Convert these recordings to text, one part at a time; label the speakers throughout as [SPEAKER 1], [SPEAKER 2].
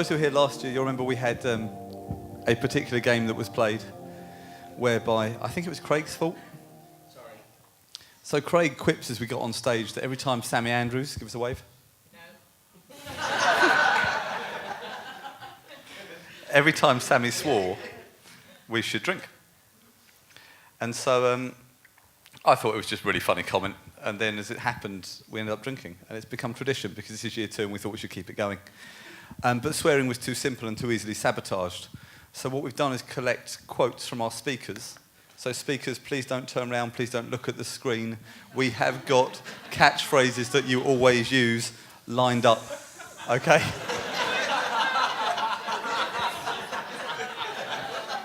[SPEAKER 1] those who were here last year, you'll remember we had a particular game that was played whereby, I think it was Craig's fault.
[SPEAKER 2] Sorry.
[SPEAKER 1] So Craig quips as we got on stage that every time Sammy Andrews, give us a wave.
[SPEAKER 2] No.
[SPEAKER 1] Every time Sammy swore, we should drink. And so I thought it was just a really funny comment. And then as it happened, we ended up drinking. And it's become tradition because this is year 2 and we thought we should keep it going. But swearing was too simple and too easily sabotaged. So what we've done is collect quotes from our speakers. So speakers, please don't turn around, please don't look at the screen. We have got catchphrases that you always use lined up, okay?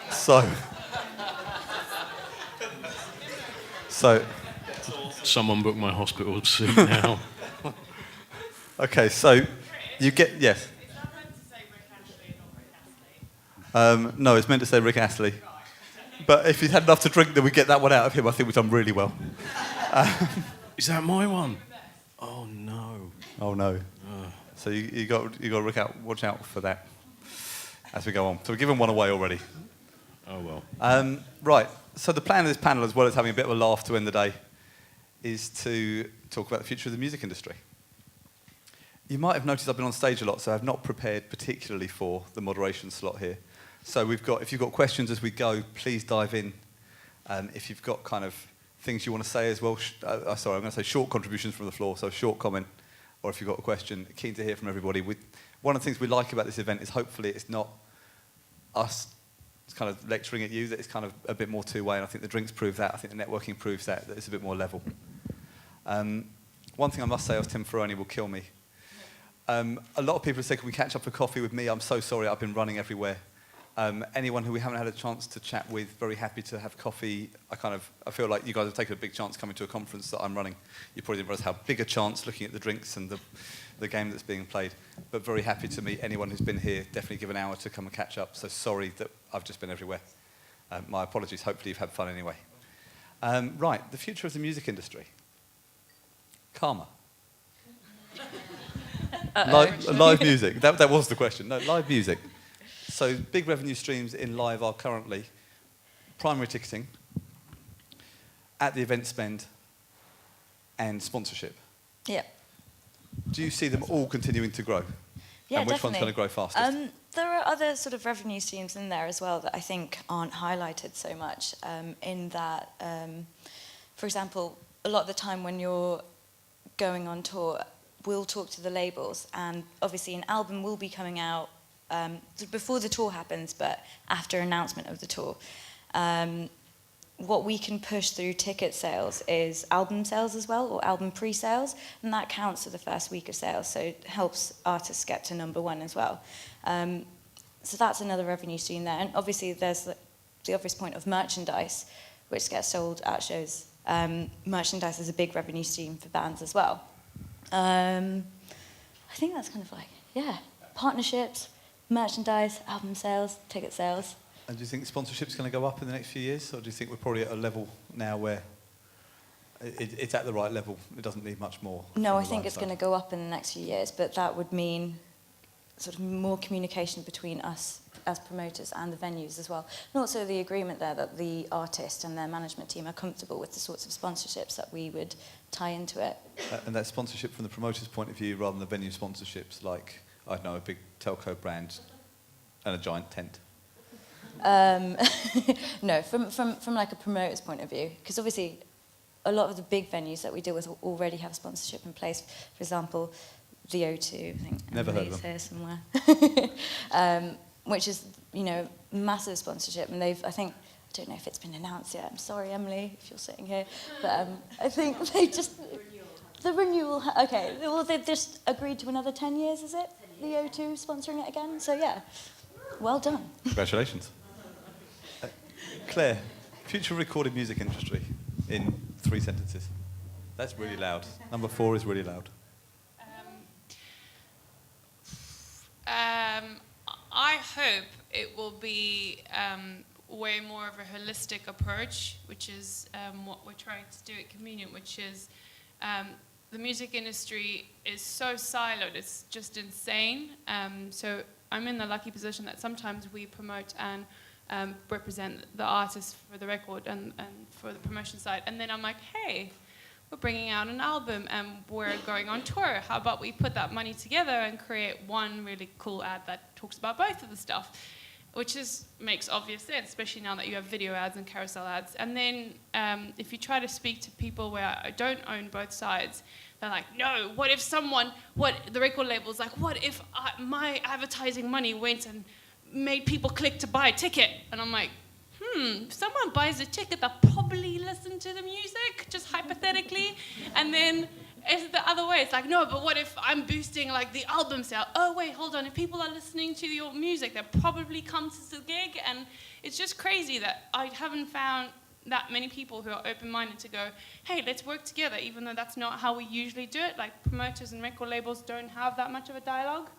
[SPEAKER 1] So,
[SPEAKER 3] someone book my hospital suit now.
[SPEAKER 1] okay, so you get, yes.
[SPEAKER 4] Is that meant to say Rick Astley and not Rick Astley?
[SPEAKER 1] No, it's meant to say Rick Astley. But if he'd had enough to drink, then we get that one out of him. I think we've done really well.
[SPEAKER 3] Is that my one? Oh no.
[SPEAKER 1] Oh no. So you got to watch out for that as we go on. So we've given one away already.
[SPEAKER 3] Oh well.
[SPEAKER 1] Right. So the plan of this panel, as well as having a bit of a laugh to end the day, is to talk about the future of the music industry. You might have noticed I've been on stage a lot, so I've not prepared particularly for the moderation slot here. So if you've got questions as we go, please dive in. If you've got kind of things you want to say as well, I'm going to say short contributions from the floor, so a short comment, or if you've got a question, keen to hear from everybody. One of the things we like about this event is hopefully it's not us kind of lecturing at you, that it's kind of a bit more two-way, and I think the drinks prove that, I think the networking proves that it's a bit more level. One thing I must say, Tim Ferroni will kill me. A lot of people have said, can we catch up for coffee with me? I'm so sorry, I've been running everywhere. Anyone who we haven't had a chance to chat with, very happy to have coffee. I feel like you guys have taken a big chance coming to a conference that I'm running. You probably didn't realize how big a chance looking at the drinks and the game that's being played. But very happy to meet anyone who's been here. Definitely give an hour to come and catch up. So sorry that I've just been everywhere. My apologies. Hopefully you've had fun anyway. Right, the future of the music industry. Karma. Live music. That was the question. No, live music. So big revenue streams in live are currently primary ticketing, at the event spend, and sponsorship.
[SPEAKER 5] Yeah.
[SPEAKER 1] Do you see them all continuing to grow?
[SPEAKER 5] Yeah,
[SPEAKER 1] and which
[SPEAKER 5] definitely.
[SPEAKER 1] one's going to grow fastest?
[SPEAKER 5] There are other sort of revenue streams in there as well that I think aren't highlighted so much, in that, for example, a lot of the time when you're going on tour, we'll talk to the labels, and obviously an album will be coming out before the tour happens, but after announcement of the tour. What we can push through ticket sales is album sales as well, or album pre-sales, and that counts for the first week of sales, so it helps artists get to #1 as well. So that's another revenue stream there, and obviously there's the obvious point of merchandise, which gets sold at shows. Merchandise is a big revenue stream for bands as well. I think that's kind of like, yeah, partnerships, merchandise, album sales, ticket sales.
[SPEAKER 1] And do you think sponsorship's going to go up in the next few years, or do you think we're probably at a level now where it's at the right level, it doesn't need much more?
[SPEAKER 5] No, I think it's going to go up in the next few years, but that would mean sort of more communication between us as promoters and the venues as well. And also the agreement there that the artist and their management team are comfortable with the sorts of sponsorships that we would tie into it.
[SPEAKER 1] And that sponsorship from the promoter's point of view rather than the venue sponsorships, like, I don't know, a big telco brand and a giant tent?
[SPEAKER 5] No, from like a promoter's point of view, because obviously a lot of the big venues that we deal with already have sponsorship in place. For example, the O2, I think.
[SPEAKER 1] Never heard of them.
[SPEAKER 5] Here somewhere. Which is, massive sponsorship, and I don't know if it's been announced yet. I'm sorry, Emily, if you're sitting here, but I think they just the renewal. Okay, well they've just agreed to another 10 years, is it? The O2 sponsoring it again. So yeah, well done.
[SPEAKER 1] Congratulations. Claire, future recorded music industry in 3 sentences. That's really loud. Number 4 is really loud.
[SPEAKER 4] I hope it will be way more of a holistic approach, which is what we're trying to do at Convenient, which is the music industry is so siloed, it's just insane. So I'm in the lucky position that sometimes we promote and represent the artist for the record and for the promotion side. And then I'm like, hey, we're bringing out an album and we're going on tour. How about we put that money together and create one really cool ad that talks about both of the stuff? Which makes obvious sense, especially now that you have video ads and carousel ads. And then if you try to speak to people where I don't own both sides, they're like, no, what if the record label's like, what if my advertising money went and made people click to buy a ticket? And I'm like, if someone buys a ticket, they'll probably listen to the music, just hypothetically. And then it's the other way. It's like, no, but what if I'm boosting like the album sale? Oh, wait, hold on. If people are listening to your music, they'll probably come to the gig. And it's just crazy that I haven't found that many people who are open-minded to go, hey, let's work together, even though that's not how we usually do it. Like promoters and record labels don't have that much of a dialogue.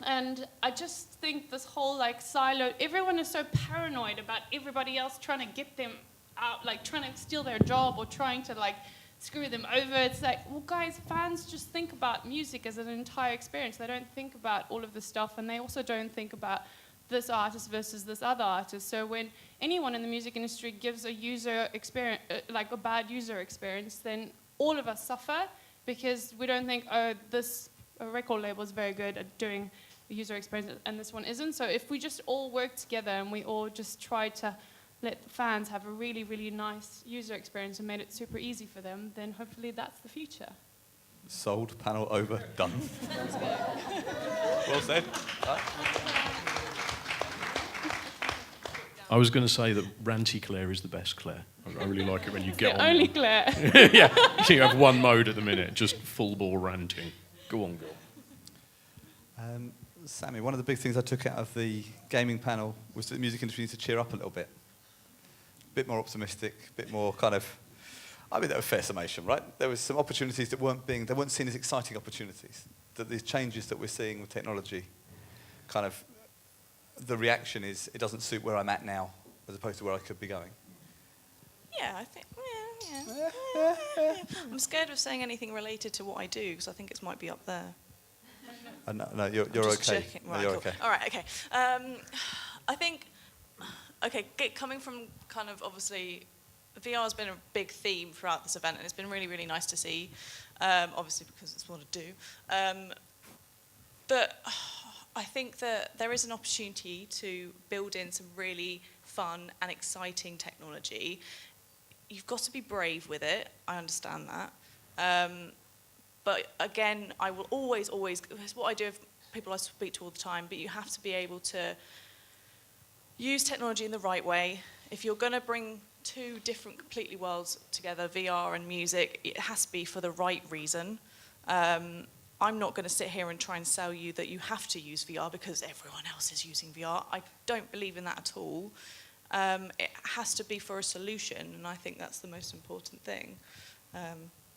[SPEAKER 4] And I just think this whole like silo, everyone is so paranoid about everybody else trying to get them out, like trying to steal their job or trying to like screw them over. It's like, well guys, fans just think about music as an entire experience. They don't think about all of the stuff, and they also don't think about this artist versus this other artist. So when anyone in the music industry gives a user experience, like a bad user experience, then all of us suffer because we don't think, oh, this record label is very good at doing a user experience and this one isn't. So if we just all work together and we all just try to let fans have a really, really nice user experience and made it super easy for them, then hopefully that's the future.
[SPEAKER 1] Sold, panel over, done. Well said.
[SPEAKER 3] I was going to say that Ranty Claire is the best Claire. I really like it when you get on.
[SPEAKER 4] Only Claire.
[SPEAKER 3] Yeah, so you have one mode at the minute, just full bore ranting. Go on, girl.
[SPEAKER 1] Sammy, one of the big things I took out of the gaming panel was that the music industry needs to cheer up a little bit. A bit more optimistic, a bit more kind of, I mean, that was a fair summation, right? There was some opportunities that weren't seen as exciting opportunities. That these changes that we're seeing with technology, kind of, the reaction is, it doesn't suit where I'm at now, as opposed to where I could be going.
[SPEAKER 6] Yeah, I think, yeah. I'm scared of saying anything related to what I do, because I think it might be up there.
[SPEAKER 1] No, you're
[SPEAKER 6] Just
[SPEAKER 1] okay.
[SPEAKER 6] checking.
[SPEAKER 1] No,
[SPEAKER 6] Right,
[SPEAKER 1] you're
[SPEAKER 6] cool.
[SPEAKER 1] okay.
[SPEAKER 6] All right, okay. I think, coming from kind of obviously, VR has been a big theme throughout this event, and it's been really, really nice to see, obviously because it's what I do. But I think that there is an opportunity to build in some really fun and exciting technology. You've got to be brave with it, I understand that. But again, I will always, it's what I do with people I speak to all the time, but you have to be able to use technology in the right way. If you're going to bring two different completely worlds together, VR and music, it has to be for the right reason. I'm not going to sit here and try and sell you that you have to use VR because everyone else is using VR. I don't believe in that at all. It has to be for a solution, and I think that's the most important thing.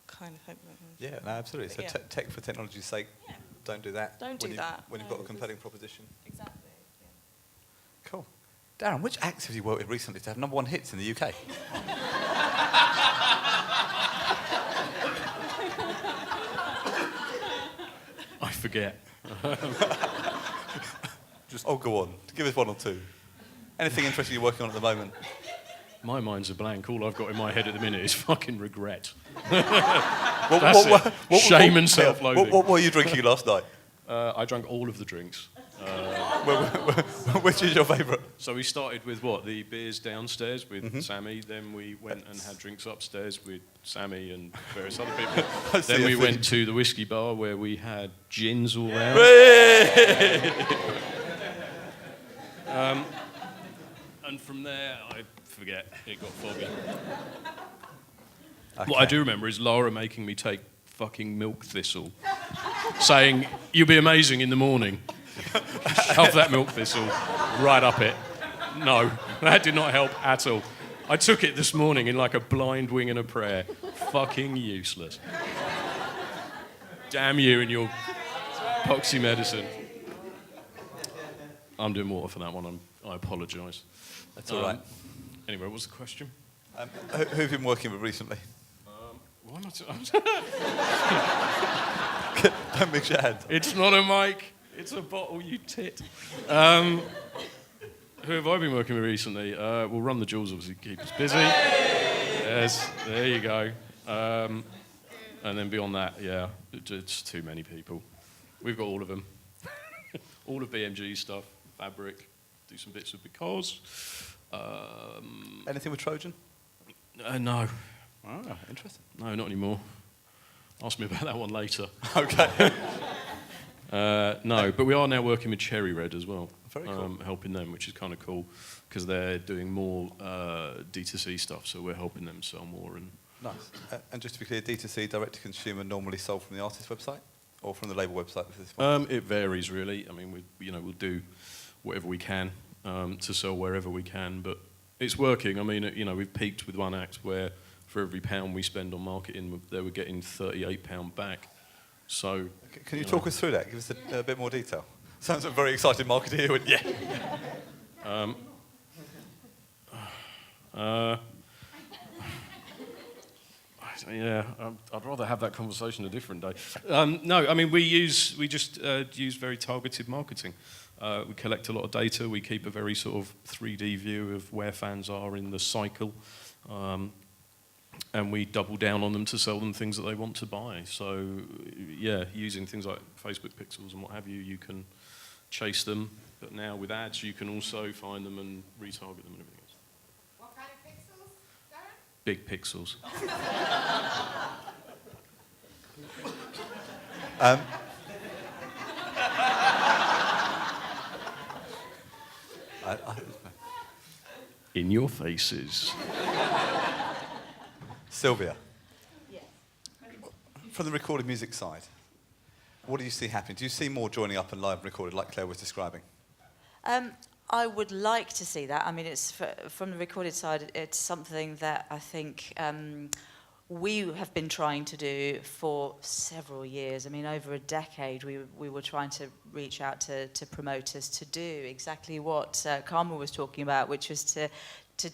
[SPEAKER 6] Kind of hope that.
[SPEAKER 1] Yeah, no, absolutely. So
[SPEAKER 6] Yeah.
[SPEAKER 1] tech for technology's sake,
[SPEAKER 6] Yeah.
[SPEAKER 1] don't do that.
[SPEAKER 6] Don't do that.
[SPEAKER 1] When you've
[SPEAKER 6] No,
[SPEAKER 1] got a compelling proposition.
[SPEAKER 6] Exactly.
[SPEAKER 1] Cool. Darren, which acts have you worked with recently to have #1 hits in the UK?
[SPEAKER 3] I forget.
[SPEAKER 1] Go on. Give us one or two. Anything interesting you're working on at the moment?
[SPEAKER 3] My mind's a blank. All I've got in my head at the minute is fucking regret.
[SPEAKER 1] What,
[SPEAKER 3] Shame and self-loathing.
[SPEAKER 1] What were you drinking last night?
[SPEAKER 3] I drank all of the drinks.
[SPEAKER 1] Which is your favourite?
[SPEAKER 3] So we started with the beers downstairs with Sammy. Then we went and had drinks upstairs with Sammy and various other people. Then we went to the whiskey bar where we had gins all round. And from there, I forget. It got foggy.
[SPEAKER 1] Okay.
[SPEAKER 3] What I do remember is Laura making me take fucking milk thistle, saying, "You'll be amazing in the morning." Shove that milk thistle right up it. No, that did not help at all. I took it this morning in like a blind wing and a prayer. Fucking useless. Damn you and your poxy medicine. I'm doing water for that one. I apologise.
[SPEAKER 1] That's all right.
[SPEAKER 3] Anyway, what was the question?
[SPEAKER 1] Who have you been working with recently?
[SPEAKER 3] Why am I
[SPEAKER 1] Don't mix your hands.
[SPEAKER 3] It's not a mic. It's a bottle, you tit. Who have I been working with recently? We'll Run the Jewels, obviously, keep us busy. Yes, there you go. And then beyond that, yeah, it's too many people. We've got all of them. All of BMG stuff, Fabric, do some bits of Because.
[SPEAKER 1] Anything with Trojan?
[SPEAKER 3] No.
[SPEAKER 1] Ah, interesting.
[SPEAKER 3] No, not anymore. Ask me about that one later.
[SPEAKER 1] Okay.
[SPEAKER 3] No, but we are now working with Cherry Red as well.
[SPEAKER 1] Very cool.
[SPEAKER 3] Helping them, which is kind of cool, because they're doing more D2C stuff, so we're helping them sell more. And
[SPEAKER 1] Nice. And just to be clear, D2C, direct-to-consumer, normally sold from the artist website or from the label website for this one?
[SPEAKER 3] it varies, really. I mean, we'll do whatever we can to sell wherever we can, but it's working. I mean, we've peaked with one act where for every £1 we spend on marketing, they were getting £38 back. So,
[SPEAKER 1] Can you talk us through that? Give us a bit more detail. Sounds like a very excited marketer. Yeah.
[SPEAKER 3] Yeah, I'd rather have that conversation a different day. No, I mean, we just use very targeted marketing. We collect a lot of data. We keep a very sort of 3D view of where fans are in the cycle. And we double down on them to sell them things that they want to buy. So, yeah, using things like Facebook pixels and what have you, you can chase them. But now with ads, you can also find them and retarget them and everything else.
[SPEAKER 2] What kind of pixels, Darren?
[SPEAKER 3] Big pixels. In your faces.
[SPEAKER 1] Sylvia. Yes. From the recorded music side, what do you see happening? Do you see more joining up and live recorded like Claire was describing?
[SPEAKER 5] I would like to see that. I mean, it's from the recorded side, it's something that I think we have been trying to do for several years. I mean, over a decade, we were trying to reach out to promoters to do exactly what Karma was talking about, which was to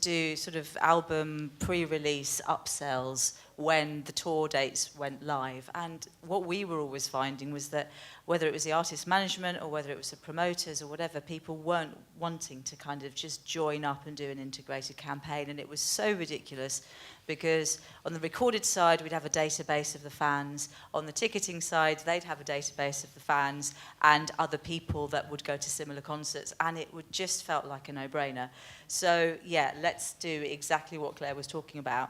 [SPEAKER 5] do sort of album pre-release upsells when the tour dates went live. And what we were always finding was that whether it was the artist management or whether it was the promoters or whatever, people weren't wanting to kind of just join up and do an integrated campaign. And it was so ridiculous because on the recorded side, we'd have a database of the fans. On the ticketing side, they'd have a database of the fans and other people that would go to similar concerts. And it would just felt like a no-brainer. So, yeah, let's do exactly what Claire was talking about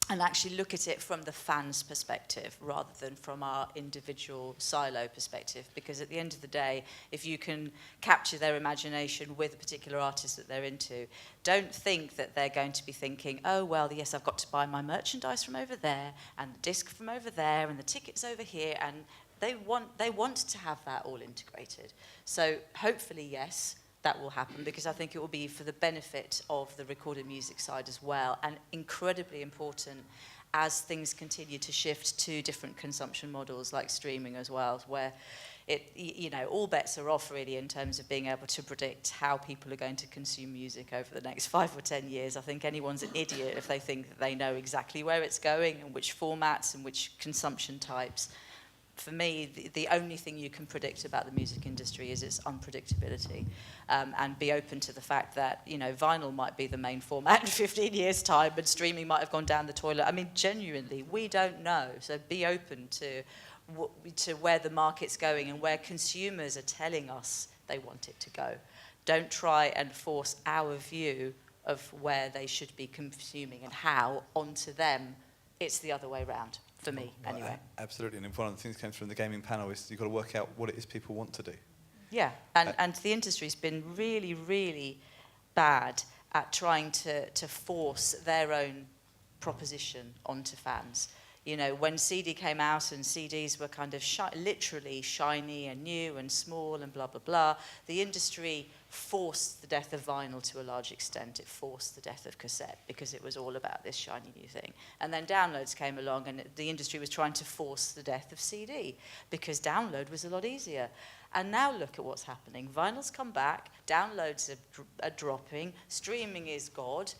[SPEAKER 5] and actually look at it from the fans' perspective rather than from our individual silo perspective. Because at the end of the day, if you can capture their imagination with a particular artist that they're into, don't think that they're going to be thinking, oh, well, yes, I've got to buy my merchandise from over there and the disc from over there and the tickets over here. And they want to have that all integrated. So hopefully, yes, that will happen because I think it will be for the benefit of the recorded music side as well, and incredibly important as things continue to shift to different consumption models like streaming as well, where all bets are off really in terms of being able to predict how people are going to consume music over the next 5 or 10 years. I think anyone's an idiot if they think that they know exactly where it's going and which formats and which consumption types. For me, the only thing you can predict about the music industry is its unpredictability, and be open to the fact that, vinyl might be the main format in 15 years' time, but streaming might have gone down the toilet. I mean, genuinely, we don't know. So be open to where the market's going and where consumers are telling us they want it to go. Don't try and force our view of where they should be consuming and how onto them. It's the other way around. For me, anyway.
[SPEAKER 1] Absolutely, and one of the things that came from the gaming panel is you've got to work out what it is people want to do.
[SPEAKER 5] Yeah, and the industry's been really, really bad at trying to force their own proposition onto fans. When CD came out and CDs were kind of literally shiny and new and small and blah, blah, blah, the industry forced the death of vinyl to a large extent. It forced the death of cassette because it was all about this shiny new thing. And then downloads came along and the industry was trying to force the death of CD because download was a lot easier. And now look at what's happening. Vinyl's come back, downloads are dropping, streaming is God,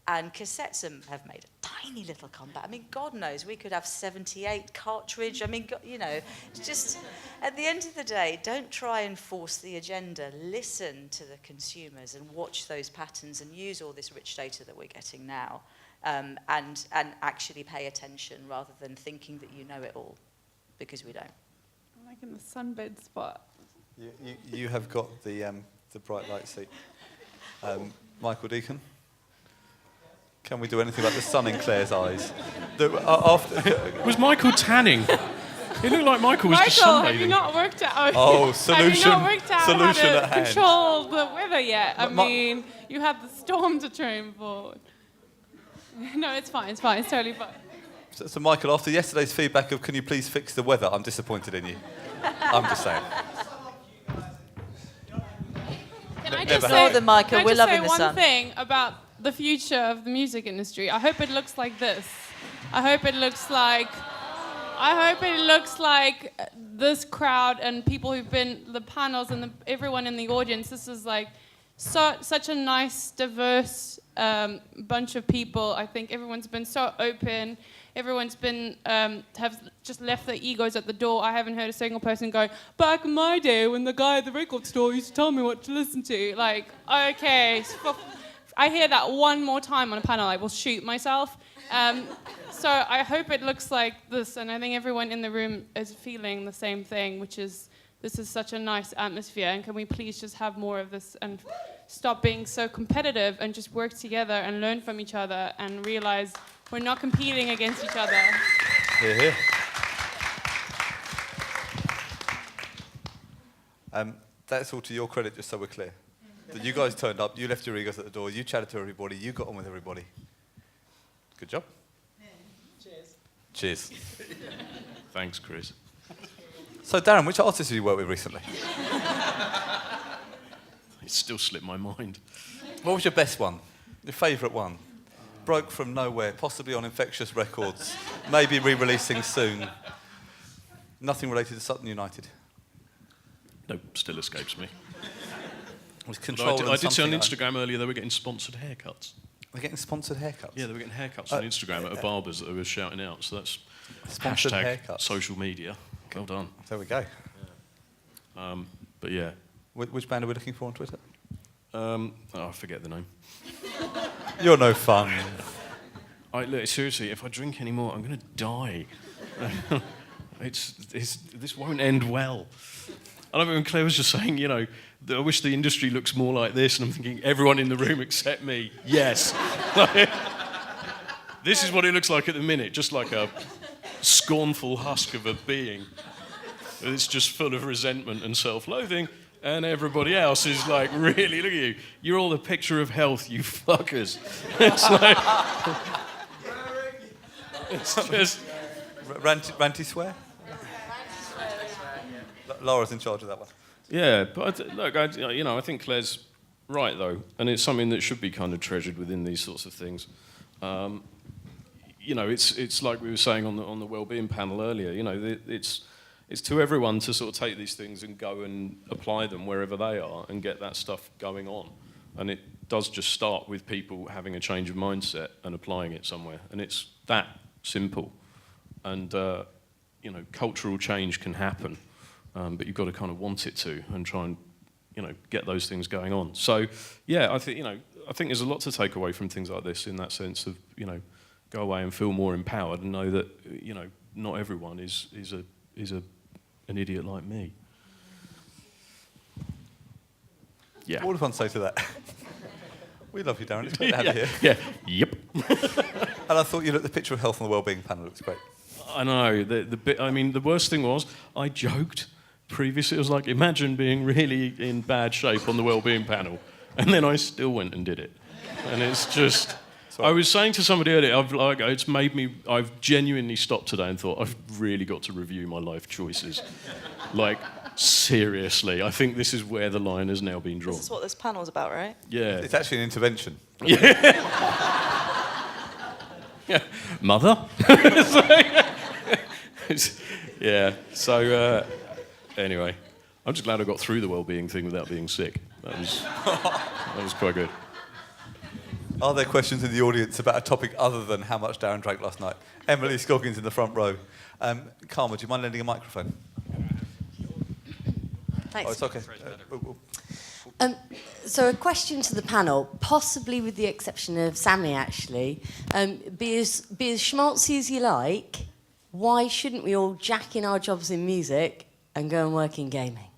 [SPEAKER 7] And cassettes have made a tiny little comeback. I mean, God knows, we could have 78 cartridge. I mean, it's just, at the end of the day, don't try and force the agenda. Listen to the consumers and watch those patterns and use all this rich data that we're getting now, and actually pay attention rather than thinking that you know it all, because we don't.
[SPEAKER 4] I'm like in the sunbed spot.
[SPEAKER 1] You have got the bright light seat. Michael Deacon? Can we do anything about the sun in Claire's eyes?
[SPEAKER 3] Was Michael tanning? It looked like Michael was just
[SPEAKER 4] Michael,
[SPEAKER 3] sunbathing.
[SPEAKER 4] have you not worked out?
[SPEAKER 1] Oh, solution!
[SPEAKER 4] Have you not worked out
[SPEAKER 1] Solution
[SPEAKER 4] how to
[SPEAKER 1] at hand.
[SPEAKER 4] control the weather yet? I mean, you have the storm to train for. No, it's fine. It's fine. It's totally fine.
[SPEAKER 1] So, Michael, after yesterday's feedback of "Can you please fix the weather?" I'm disappointed in you. I'm just saying.
[SPEAKER 4] Can I
[SPEAKER 1] Never
[SPEAKER 4] just
[SPEAKER 1] happened.
[SPEAKER 4] say,
[SPEAKER 7] Michael,
[SPEAKER 4] can I
[SPEAKER 7] we're
[SPEAKER 4] just
[SPEAKER 7] loving
[SPEAKER 4] say
[SPEAKER 7] the
[SPEAKER 4] one
[SPEAKER 7] sun.
[SPEAKER 4] thing about the future of the music industry? I hope it looks like this. I hope it looks like this crowd and people who've been the panels and everyone in the audience. This is like such a nice, diverse bunch of people. I think everyone's been so open. Everyone's been have just left their egos at the door. I haven't heard a single person go, back in my day when the guy at the record store used to tell me what to listen to. Like, okay, I hear that one more time on a panel, I will shoot myself. So I hope it looks like this, and I think everyone in the room is feeling the same thing, which is this is such a nice atmosphere, and can we please just have more of this and stop being so competitive and just work together and learn from each other and realize we're not competing against each other.
[SPEAKER 1] Hear, hear. That's all to your credit, just so we're clear. That you guys turned up, you left your egos at the door, you chatted to everybody, you got on with everybody. Good job.
[SPEAKER 6] Cheers.
[SPEAKER 1] Cheers.
[SPEAKER 3] Thanks, Chris.
[SPEAKER 1] So, Darren, which artists have you worked with recently?
[SPEAKER 3] It still slipped my mind.
[SPEAKER 1] What was your best one? Your favourite one? Broke from nowhere, possibly on Infectious Records, maybe re-releasing soon. Nothing related to Sutton United.
[SPEAKER 3] No, still escapes me.
[SPEAKER 1] Was
[SPEAKER 3] But
[SPEAKER 1] control
[SPEAKER 3] I did see on
[SPEAKER 1] something
[SPEAKER 3] Instagram earlier they were getting sponsored haircuts.
[SPEAKER 1] They're getting sponsored haircuts.
[SPEAKER 3] Yeah, they were getting haircuts on Instagram at a barber's that they were shouting out. So that's
[SPEAKER 1] Sponsored
[SPEAKER 3] hashtag
[SPEAKER 1] haircuts.
[SPEAKER 3] social media. Well done.
[SPEAKER 1] There we go.
[SPEAKER 3] But yeah,
[SPEAKER 1] Which band are we looking for on Twitter?
[SPEAKER 3] I forget the name.
[SPEAKER 1] You're no fun.
[SPEAKER 3] Look, seriously, if I drink any more, I'm going to die. This won't end well. I love it when Claire was just saying, you know, that I wish the industry looks more like this, and I'm thinking, everyone in the room except me, yes. This is what it looks like at the minute, just like a scornful husk of a being. It's just full of resentment and self-loathing, and everybody else is like, really, look at you. You're all the picture of health, you fuckers. It's like... It's just...
[SPEAKER 1] Ranty swear? Laura's in charge of that one.
[SPEAKER 3] Yeah, but I think Claire's right though, and it's something that should be kind of treasured within these sorts of things. It's like we were saying on the wellbeing panel earlier. You know, it's to everyone to sort of take these things and go and apply them wherever they are and get that stuff going on. And it does just start with people having a change of mindset and applying it somewhere, and it's that simple. And cultural change can happen. But you've got to kind of want it to and try and, get those things going on. So, yeah, I think there's a lot to take away from things like this in that sense of, go away and feel more empowered and know that, not everyone is an idiot like me. Yeah.
[SPEAKER 1] What would one say to that? We love you, Darren. It's great to have you here.
[SPEAKER 3] Yeah. Yep.
[SPEAKER 1] And I thought you looked the picture of health on the wellbeing panel. It looks great.
[SPEAKER 3] I know. The worst thing was I joked previously. It was like, imagine being really in bad shape on the wellbeing panel, and then I still went and did it. And it's just... I was saying to somebody earlier, I've genuinely stopped today and thought, I've really got to review my life choices. Like, seriously, I think this is where the line has now been drawn.
[SPEAKER 6] This is what this panel's about, right?
[SPEAKER 3] Yeah.
[SPEAKER 1] It's actually an intervention.
[SPEAKER 3] Yeah. Mother? Yeah, so anyway, I'm just glad I got through the well-being thing without being sick. That was quite good.
[SPEAKER 1] Are there questions in the audience about a topic other than how much Darren drank last night? Emily Scoggins in the front row. Karma, do you mind lending a microphone?
[SPEAKER 8] Thanks.
[SPEAKER 1] Oh, it's okay.
[SPEAKER 8] So a question to the panel, possibly with the exception of Sammy actually. Be as schmaltzy as you like, why shouldn't we all jack in our jobs in music and go and work in gaming?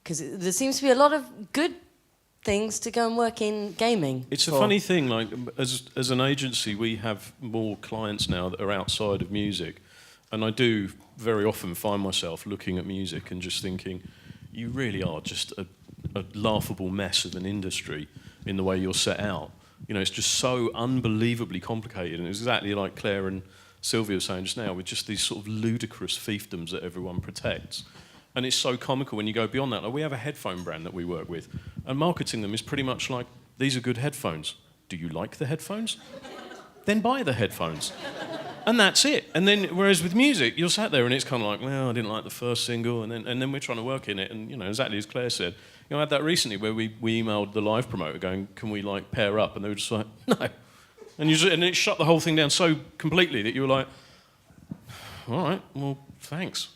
[SPEAKER 8] Because there seems to be a lot of good things to go and work in gaming.
[SPEAKER 3] It's a funny thing, like, as an agency, we have more clients now that are outside of music. And I do very often find myself looking at music and just thinking, you really are just a laughable mess of an industry in the way you're set out. You know, it's just so unbelievably complicated. And it's exactly like Claire and Sylvia were saying just now, with just these sort of ludicrous fiefdoms that everyone protects. And it's so comical when you go beyond that. Like, we have a headphone brand that we work with, and marketing them is pretty much like, these are good headphones. Do you like the headphones? Then buy the headphones. And that's it. And then, whereas with music, you're sat there and it's kind of like, well, I didn't like the first single, and then we're trying to work in it. And, you know, exactly as Claire said, you know, I had that recently where we emailed the live promoter going, can we, like, pair up? And they were just like, no. And it shut the whole thing down so completely that you were like, all right, well, thanks.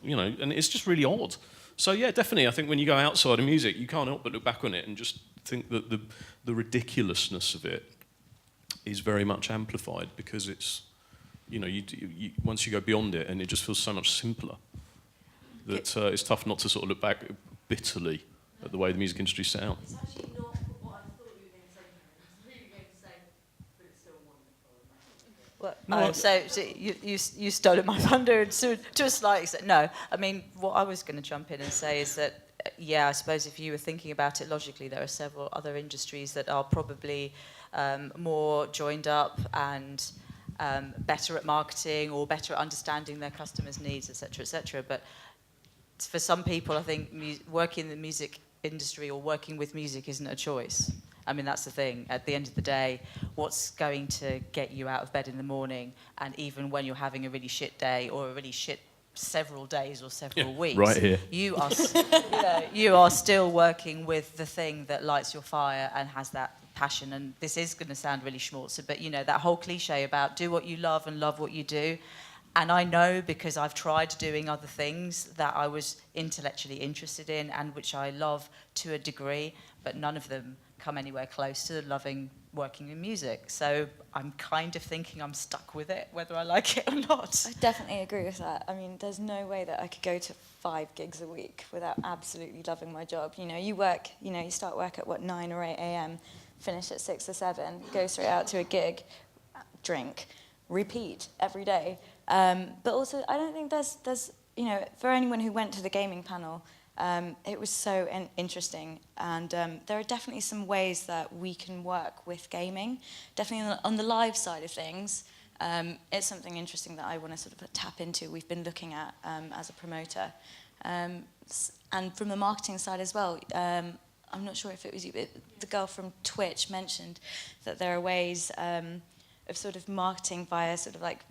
[SPEAKER 3] You know, and it's just really odd. So, yeah, definitely, I think when you go outside of music, you can't help but look back on it and just think that the ridiculousness of it is very much amplified because it's, you know, you once you go beyond it, and it just feels so much simpler that it's tough not to sort of look back bitterly at the way the music industry is set out.
[SPEAKER 8] It's actually not what I thought you were going to say. It's really going to say, but it's still wonderful.
[SPEAKER 7] So you stole my thunder to a slight extent. No, I mean, what I was going to jump in and say is that, yeah, I suppose if you were thinking about it logically, there are several other industries that are probably more joined up and better at marketing or better at understanding their customers' needs, etc., etc. But for some people, I think working in the music industry or working with music isn't a choice. I mean, that's the thing. At the end of the day, what's going to get you out of bed in the morning, and even when you're having a really shit day or a really shit several days or several weeks,
[SPEAKER 3] right here.
[SPEAKER 7] You are still working with the thing that lights your fire and has that passion. And this is going to sound really schmaltzy, but you know, that whole cliche about do what you love and love what you do. And I know, because I've tried doing other things that I was intellectually interested in and which I love to a degree, but none of them come anywhere close to loving working in music. So I'm kind of thinking I'm stuck with it, whether I like it or not.
[SPEAKER 5] I definitely agree with that. I mean, there's no way that I could go to 5 gigs a week without absolutely loving my job. You know, you start work at 9 or 8 a.m., finish at 6 or 7, go straight out to a gig, drink, repeat every day. But also, I don't think there's you know, for anyone who went to the gaming panel, it was so interesting, and there are definitely some ways that we can work with gaming. Definitely on the live side of things, it's something interesting that I want to sort of tap into. We've been looking at as a promoter, and from the marketing side as well. I'm not sure if it was you, but the girl from Twitch mentioned that there are ways of sort of marketing via sort of like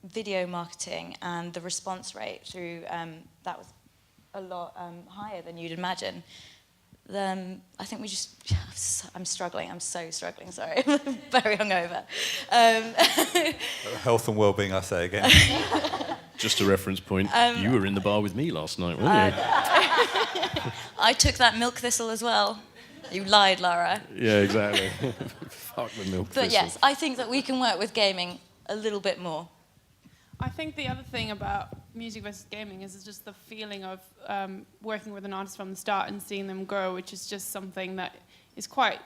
[SPEAKER 5] video marketing, and the response rate through that was a lot higher than you'd imagine. I think I'm struggling. I'm so struggling, sorry. I'm very hungover.
[SPEAKER 1] Health and well-being, I say again.
[SPEAKER 3] Just a reference point, you were in the bar with me last night, weren't you?
[SPEAKER 5] I took that milk thistle as well. You lied, Lara.
[SPEAKER 3] Yeah, exactly. Fuck the milk
[SPEAKER 5] But
[SPEAKER 3] thistle.
[SPEAKER 5] yes, I think that we can work with gaming a little bit more.
[SPEAKER 4] I think the other thing about music versus gaming is just the feeling of working with an artist from the start and seeing them grow, which is just something that is quite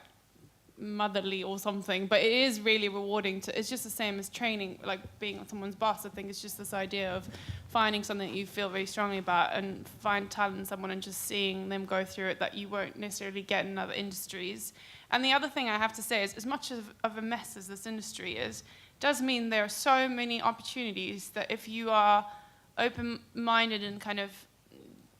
[SPEAKER 4] motherly or something, but it is really rewarding. It's just the same as training, like being someone's boss. I think it's just this idea of finding something that you feel very strongly about and find talent in someone and just seeing them go through it that you won't necessarily get in other industries. And the other thing I have to say is, as much of a mess as this industry is, does mean there are so many opportunities that if you are open-minded and kind of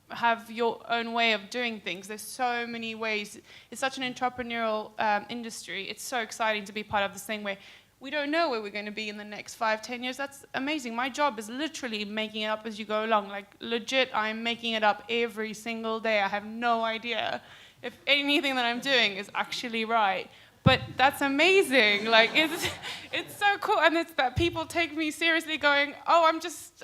[SPEAKER 4] have your own way of doing things, there's so many ways. It's such an entrepreneurial industry. It's so exciting to be part of this thing where we don't know where we're going to be in the next 5-10 years. That's amazing. My job is literally making it up as you go along. Like, legit, I'm making it up every single day. I have no idea if anything that I'm doing is actually right. but that's amazing. Like, it's so cool. And it's that people take me seriously going, oh,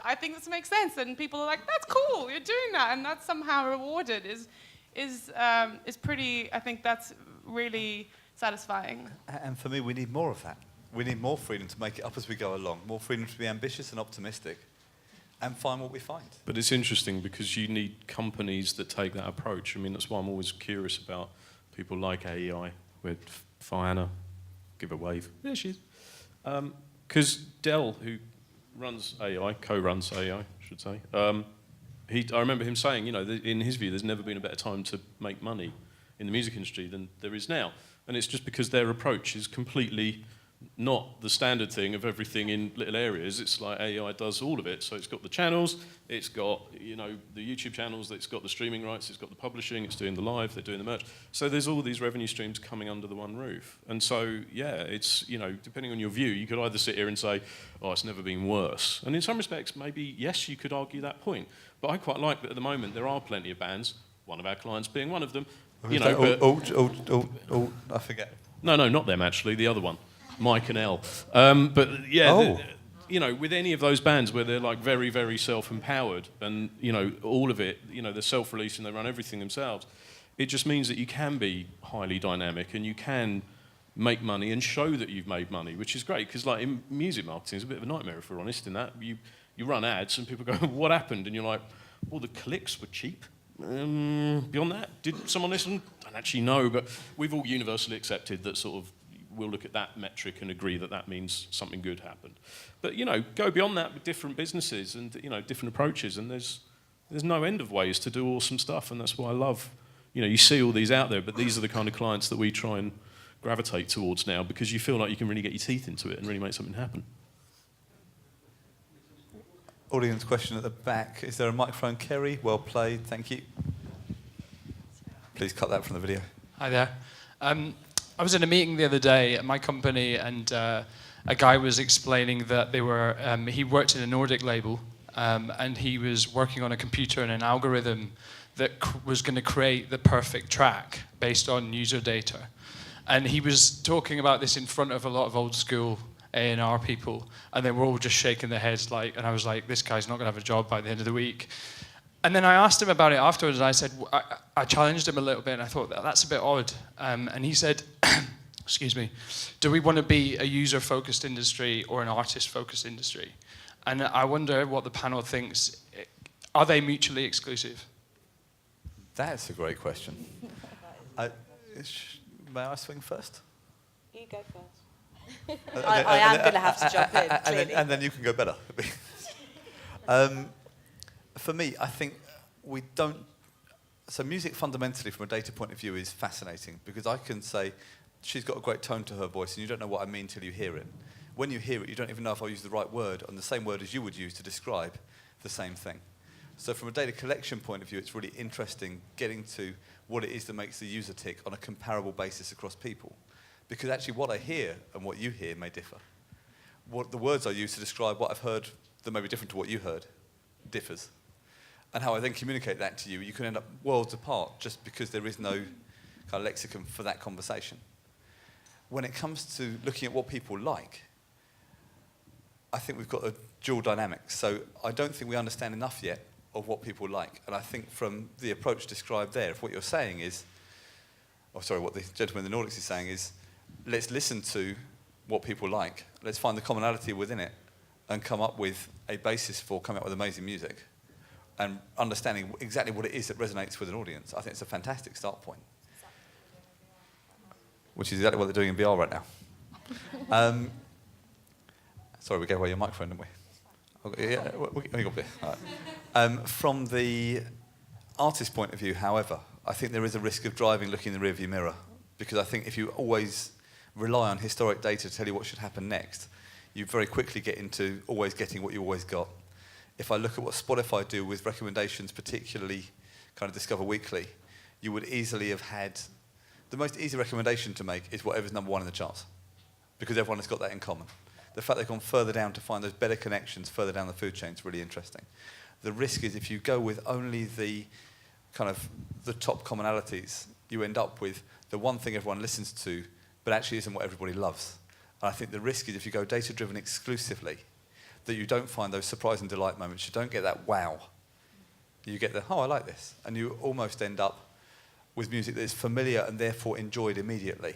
[SPEAKER 4] I think this makes sense. And people are like, that's cool, you're doing that. And that's somehow rewarded is pretty, I think that's really satisfying.
[SPEAKER 1] And for me, we need more of that. We need more freedom to make it up as we go along, more freedom to be ambitious and optimistic, and find what we find.
[SPEAKER 3] But it's interesting because you need companies that take that approach. I mean, that's why I'm always curious about people like AEI, where Fiona, give a wave. There she is. Because Dell, who runs AEI, co-runs AEI, I should say, I remember him saying, in his view, there's never been a better time to make money in the music industry than there is now. And it's just because their approach is completely not the standard thing of everything in little areas. It's like AI does all of it. So it's got the channels, it's got, the YouTube channels, it's got the streaming rights, it's got the publishing, it's doing the live, they're doing the merch. So there's all these revenue streams coming under the one roof. And so, yeah, it's, depending on your view, you could either sit here and say, oh, it's never been worse. And in some respects, maybe, yes, you could argue that point. But I quite like that at the moment there are plenty of bands, one of our clients being one of them. I
[SPEAKER 1] forget.
[SPEAKER 3] No, not them actually, the other one, Mike and Elle. But yeah, with any of those bands where they're like very, very self-empowered and, all of it, they're self-releasing, they run everything themselves, it just means that you can be highly dynamic and you can make money and show that you've made money, which is great, because like in music marketing, it's a bit of a nightmare if we're honest in that. You run ads and people go, what happened? And you're like, well, the clicks were cheap. Beyond that, did someone listen? Don't actually know, but we've all universally accepted that sort of we'll look at that metric and agree that that means something good happened. But go beyond that with different businesses and different approaches, and there's no end of ways to do awesome stuff, and that's why I love. You see all these out there, but these are the kind of clients that we try and gravitate towards now, because you feel like you can really get your teeth into it and really make something happen.
[SPEAKER 1] Audience question at the back. Is there a microphone? Kerry, well played, thank you. Please cut that from the video.
[SPEAKER 9] Hi there. I was in a meeting the other day at my company, and a guy was explaining that he worked in a Nordic label, and he was working on a computer and an algorithm that was going to create the perfect track based on user data. And he was talking about this in front of a lot of old school A&R people, and they were all just shaking their heads and I was like, this guy's not going to have a job by the end of the week. And then I asked him about it afterwards, and I said, I challenged him a little bit, and I thought, that's a bit odd. And he said, excuse me, do we want to be a user-focused industry or an artist-focused industry? And I wonder what the panel thinks. Are they mutually exclusive?
[SPEAKER 1] That's a great question. May I swing first?
[SPEAKER 7] You go first. I am going to have to jump in, clearly.
[SPEAKER 1] And then you can go better. For me, I think we don't... So music fundamentally, from a data point of view, is fascinating, because I can say, she's got a great tone to her voice, and you don't know what I mean till you hear it. When you hear it, you don't even know if I use the right word, and the same word as you would use to describe the same thing. So from a data collection point of view, it's really interesting getting to what it is that makes the user tick on a comparable basis across people. Because actually what I hear and what you hear may differ. What the words I use to describe what I've heard that may be different to what you heard differs. And how I then communicate that to you, you can end up worlds apart just because there is no kind of lexicon for that conversation. When it comes to looking at what people like, I think we've got a dual dynamic. So I don't think we understand enough yet of what people like. And I think from the approach described there, if what you're saying is, what the gentleman in the Nordics is saying is, let's listen to what people like, let's find the commonality within it, and come up with a basis for coming up with amazing music, and understanding exactly what it is that resonates with an audience. I think it's a fantastic start point. Which is exactly what they're doing in VR right now. Sorry, we gave away your microphone, didn't we? Yeah, we got it. All right. From the artist point of view, however, I think there is a risk of driving looking in the rearview mirror, because I think if you always rely on historic data to tell you what should happen next, you very quickly get into always getting what you always got. If I look at what Spotify do with recommendations, particularly kind of Discover Weekly, you would easily have had... The most easy recommendation to make is whatever's number one in the charts, because everyone has got that in common. The fact they've gone further down to find those better connections further down the food chain is really interesting. The risk is if you go with only the kind of the top commonalities, you end up with the one thing everyone listens to but actually isn't what everybody loves. And I think the risk is if you go data-driven exclusively, that you don't find those surprise and delight moments. You don't get that wow. You get the, oh, I like this. And you almost end up with music that is familiar and therefore enjoyed immediately.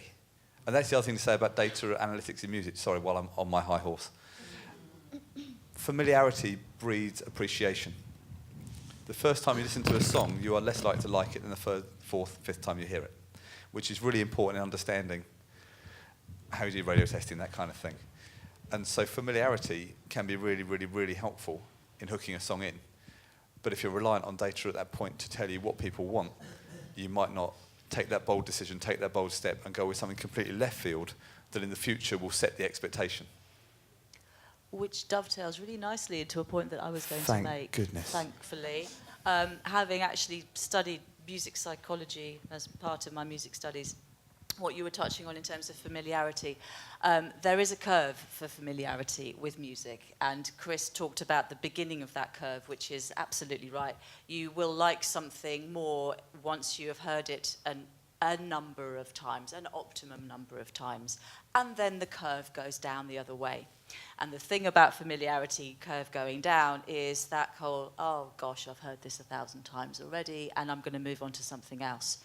[SPEAKER 1] And that's the other thing to say about data analytics in music. Sorry, while I'm on my high horse. Familiarity breeds appreciation. The first time you listen to a song, you are less likely to like it than the third, fourth, fifth time you hear it, which is really important in understanding how you do radio testing, that kind of thing. And so familiarity can be really, really, really helpful in hooking a song in. But if you're reliant on data at that point to tell you what people want, you might not take that bold decision, take that bold step, and go with something completely left field that in the future will set the expectation.
[SPEAKER 7] Which dovetails really nicely into a point that I was going
[SPEAKER 1] Thank
[SPEAKER 7] to make,
[SPEAKER 1] goodness.
[SPEAKER 7] thankfully. Having actually studied music psychology as part of my music studies, what you were touching on in terms of familiarity, there is a curve for familiarity with music, and Chris talked about the beginning of that curve, which is absolutely right. You will like something more once you have heard it a number of times, an optimum number of times, and then the curve goes down the other way. And the thing about familiarity curve going down is that whole, oh gosh, I've heard this 1,000 times already, and I'm going to move on to something else.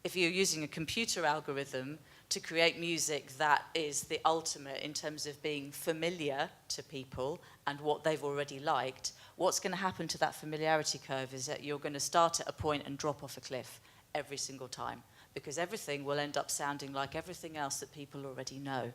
[SPEAKER 7] If you're using a computer algorithm to create music that is the ultimate in terms of being familiar to people and what they've already liked, what's going to happen to that familiarity curve is that you're going to start at a point and drop off a cliff every single time, because everything will end up sounding like everything else that people already know.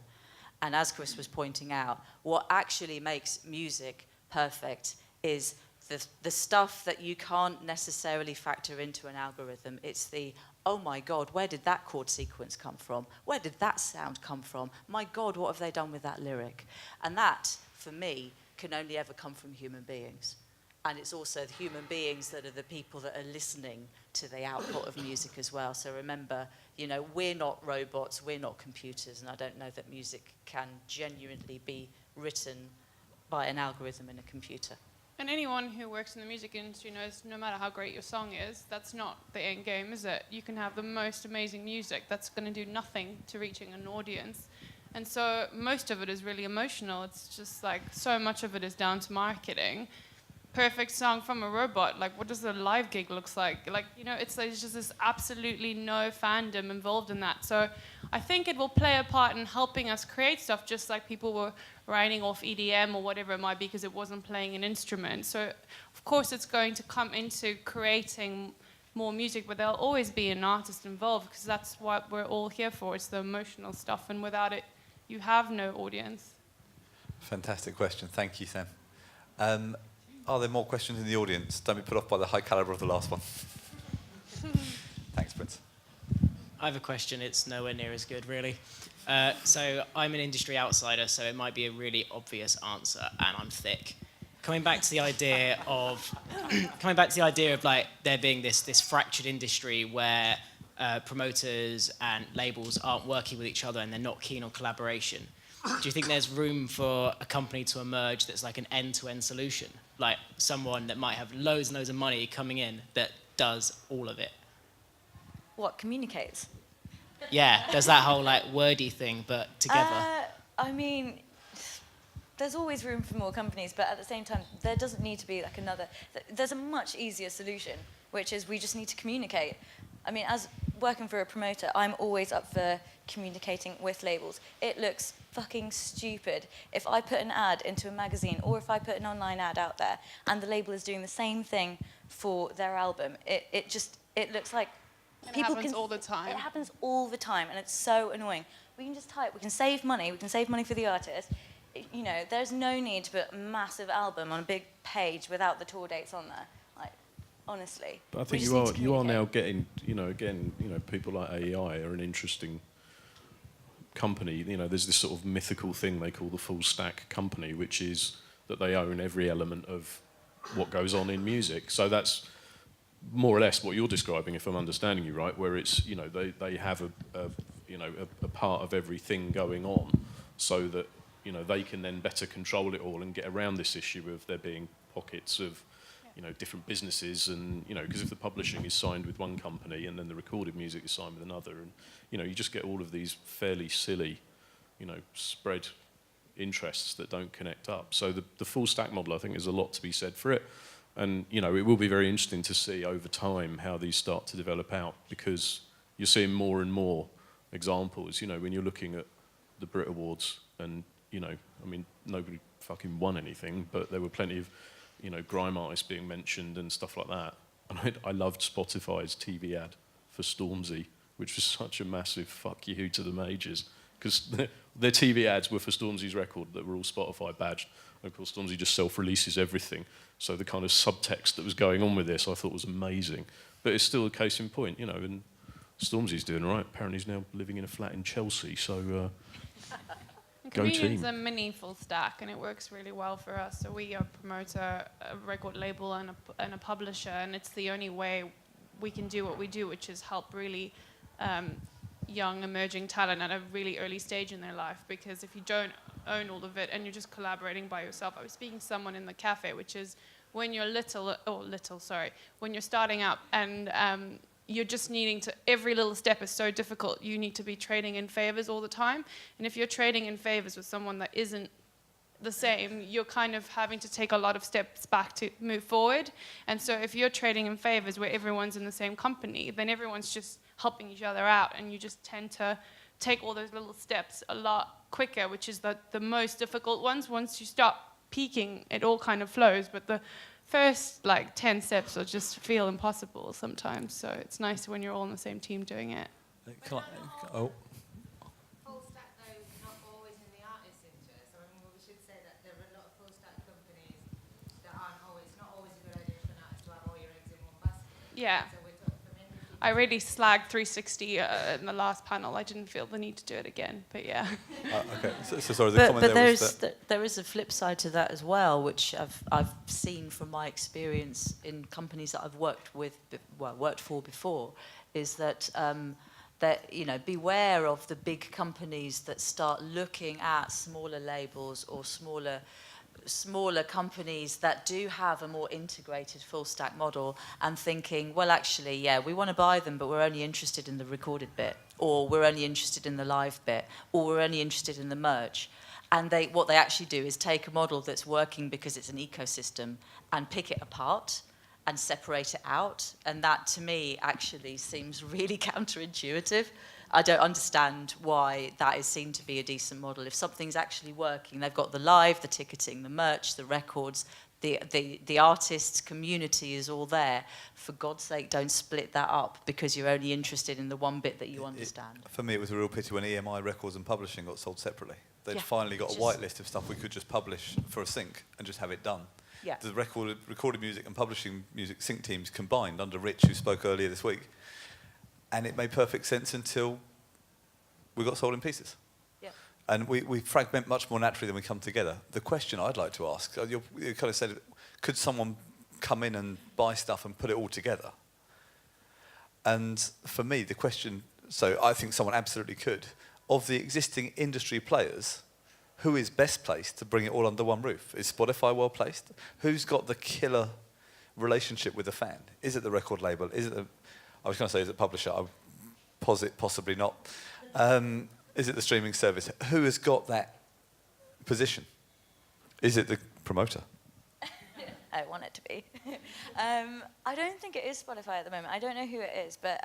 [SPEAKER 7] And as Chris was pointing out, what actually makes music perfect is the stuff that you can't necessarily factor into an algorithm. It's the, oh my God, where did that chord sequence come from? Where did that sound come from? My God, what have they done with that lyric? And that, for me, can only ever come from human beings. And it's also the human beings that are the people that are listening to the output of music as well. So remember, you know, we're not robots, we're not computers, and I don't know that music can genuinely be written by an algorithm in a computer.
[SPEAKER 4] And anyone who works in the music industry knows no matter how great your song is, that's not the end game, is it? You can have the most amazing music that's going to do nothing to reaching an audience. And so most of it is really emotional. It's just like so much of it is down to marketing. Perfect song from a robot, like what does a live gig looks like? Like, you know, it's just this absolutely no fandom involved in that. So I think it will play a part in helping us create stuff, just like people were writing off EDM or whatever it might be because it wasn't playing an instrument. So of course it's going to come into creating more music, but there'll always be an artist involved because that's what we're all here for. It's the emotional stuff, and without it, you have no audience.
[SPEAKER 1] Fantastic question. Thank you, Sam. Are there more questions in the audience? Don't be put off by the high calibre of the last one. Thanks, Prince.
[SPEAKER 10] I have a question. It's nowhere near as good, really. So I'm an industry outsider, so it might be a really obvious answer, and I'm thick. Coming back to the idea of like there being this fractured industry where promoters and labels aren't working with each other and they're not keen on collaboration. Do you think there's room for a company to emerge that's like an end-to-end solution? Like someone that might have loads and loads of money coming in that does all of it?
[SPEAKER 5] What, communicates?
[SPEAKER 10] Yeah, does that whole like wordy thing, but together.
[SPEAKER 5] I mean, there's always room for more companies, but at the same time, there doesn't need to be like another. There's a much easier solution, which is we just need to communicate. I mean, as working for a promoter, I'm always up for communicating with labels. It looks fucking stupid if I put an ad into a magazine or if I put an online ad out there and the label is doing the same thing for their album. It looks like
[SPEAKER 4] It happens all the time.
[SPEAKER 5] It happens all the time, and it's so annoying. We can just type, we can save money for the artist. You know, there's no need to put a massive album on a big page without the tour dates on there. Like, honestly.
[SPEAKER 3] But I think you are now getting, people like AEI are an interesting company. You know, there's this sort of mythical thing they call the full stack company, which is that they own every element of what goes on in music. So that's more or less what you're describing, if I'm understanding you right, where it's, they have a part of everything going on so that, they can then better control it all and get around this issue of there being pockets of different businesses, and because if the publishing is signed with one company and then the recorded music is signed with another, and you just get all of these fairly silly, spread interests that don't connect up. So the full stack model, I think, is a lot to be said for it, and it will be very interesting to see over time how these start to develop out, because you're seeing more and more examples. When you're looking at the Brit Awards, and nobody fucking won anything, but there were plenty of grime artists being mentioned and stuff like that. And I loved Spotify's TV ad for Stormzy, which was such a massive fuck you to the majors, because their TV ads were for Stormzy's record that were all Spotify badged. And of course, Stormzy just self-releases everything. So the kind of subtext that was going on with this, I thought was amazing. But it's still a case in point, and Stormzy's doing all right. Apparently he's now living in a flat in Chelsea, so go team.
[SPEAKER 4] Convenience a mini full stack, and it works really well for us. So we promote a record label and a publisher, and it's the only way we can do what we do, which is help really young emerging talent at a really early stage in their life. Because if you don't own all of it and you're just collaborating by yourself, I was speaking to someone in the cafe, which is when you're when you're starting up and you're just needing to, every little step is so difficult. You need to be trading in favors all the time. And if you're trading in favors with someone that isn't the same, you're kind of having to take a lot of steps back to move forward. And so if you're trading in favors where everyone's in the same company, then everyone's just helping each other out, and you just tend to take all those little steps a lot quicker, which is the most difficult ones. Once you start peaking, it all kind of flows, but the first 10 steps will just feel impossible sometimes. So it's nice when you're all on the same team doing it.
[SPEAKER 1] Full
[SPEAKER 2] stack, though, not always in the artist's interest. We should say that there are a lot of full stack companies that not always a good idea for an artist to have all your eggs in one basket.
[SPEAKER 4] Yeah.
[SPEAKER 2] So we're talking from industry.
[SPEAKER 4] I really slagged 360 in the last panel. I didn't feel the need to do it again, but yeah.
[SPEAKER 1] Okay, so sorry, the comment there was that...
[SPEAKER 7] there is a flip side to that as well, which I've seen from my experience in companies that I've worked for before, is that beware of the big companies that start looking at smaller labels or smaller companies that do have a more integrated full stack model, and thinking, well, actually, yeah, we want to buy them, but we're only interested in the recorded bit, or we're only interested in the live bit, or we're only interested in the merch. And what they actually do is take a model that's working because it's an ecosystem and pick it apart and separate it out. And that, to me, actually seems really counterintuitive. I don't understand why that is seen to be a decent model. If something's actually working, they've got the live, the ticketing, the merch, the records, the artists' community is all there. For God's sake, don't split that up because you're only interested in the one bit that you understand.
[SPEAKER 1] For me, it was a real pity when EMI Records and Publishing got sold separately. They'd finally got a whitelist of stuff we could just publish for a sync and just have it done.
[SPEAKER 7] Yeah.
[SPEAKER 1] The recorded music and publishing music sync teams combined under Rich, who spoke earlier this week. And it made perfect sense until we got sold in pieces. Yeah. And we fragment much more naturally than we come together. The question I'd like to ask, you kind of said, could someone come in and buy stuff and put it all together? And for me, the question, so I think someone absolutely could. Of the existing industry players, who is best placed to bring it all under one roof? Is Spotify well placed? Who's got the killer relationship with the fan? Is it the record label? Is it I was going to say, is it publisher? I would posit possibly not. Is it the streaming service? Who has got that position? Is it the promoter?
[SPEAKER 5] I want it to be. I don't think it is Spotify at the moment. I don't know who it is, but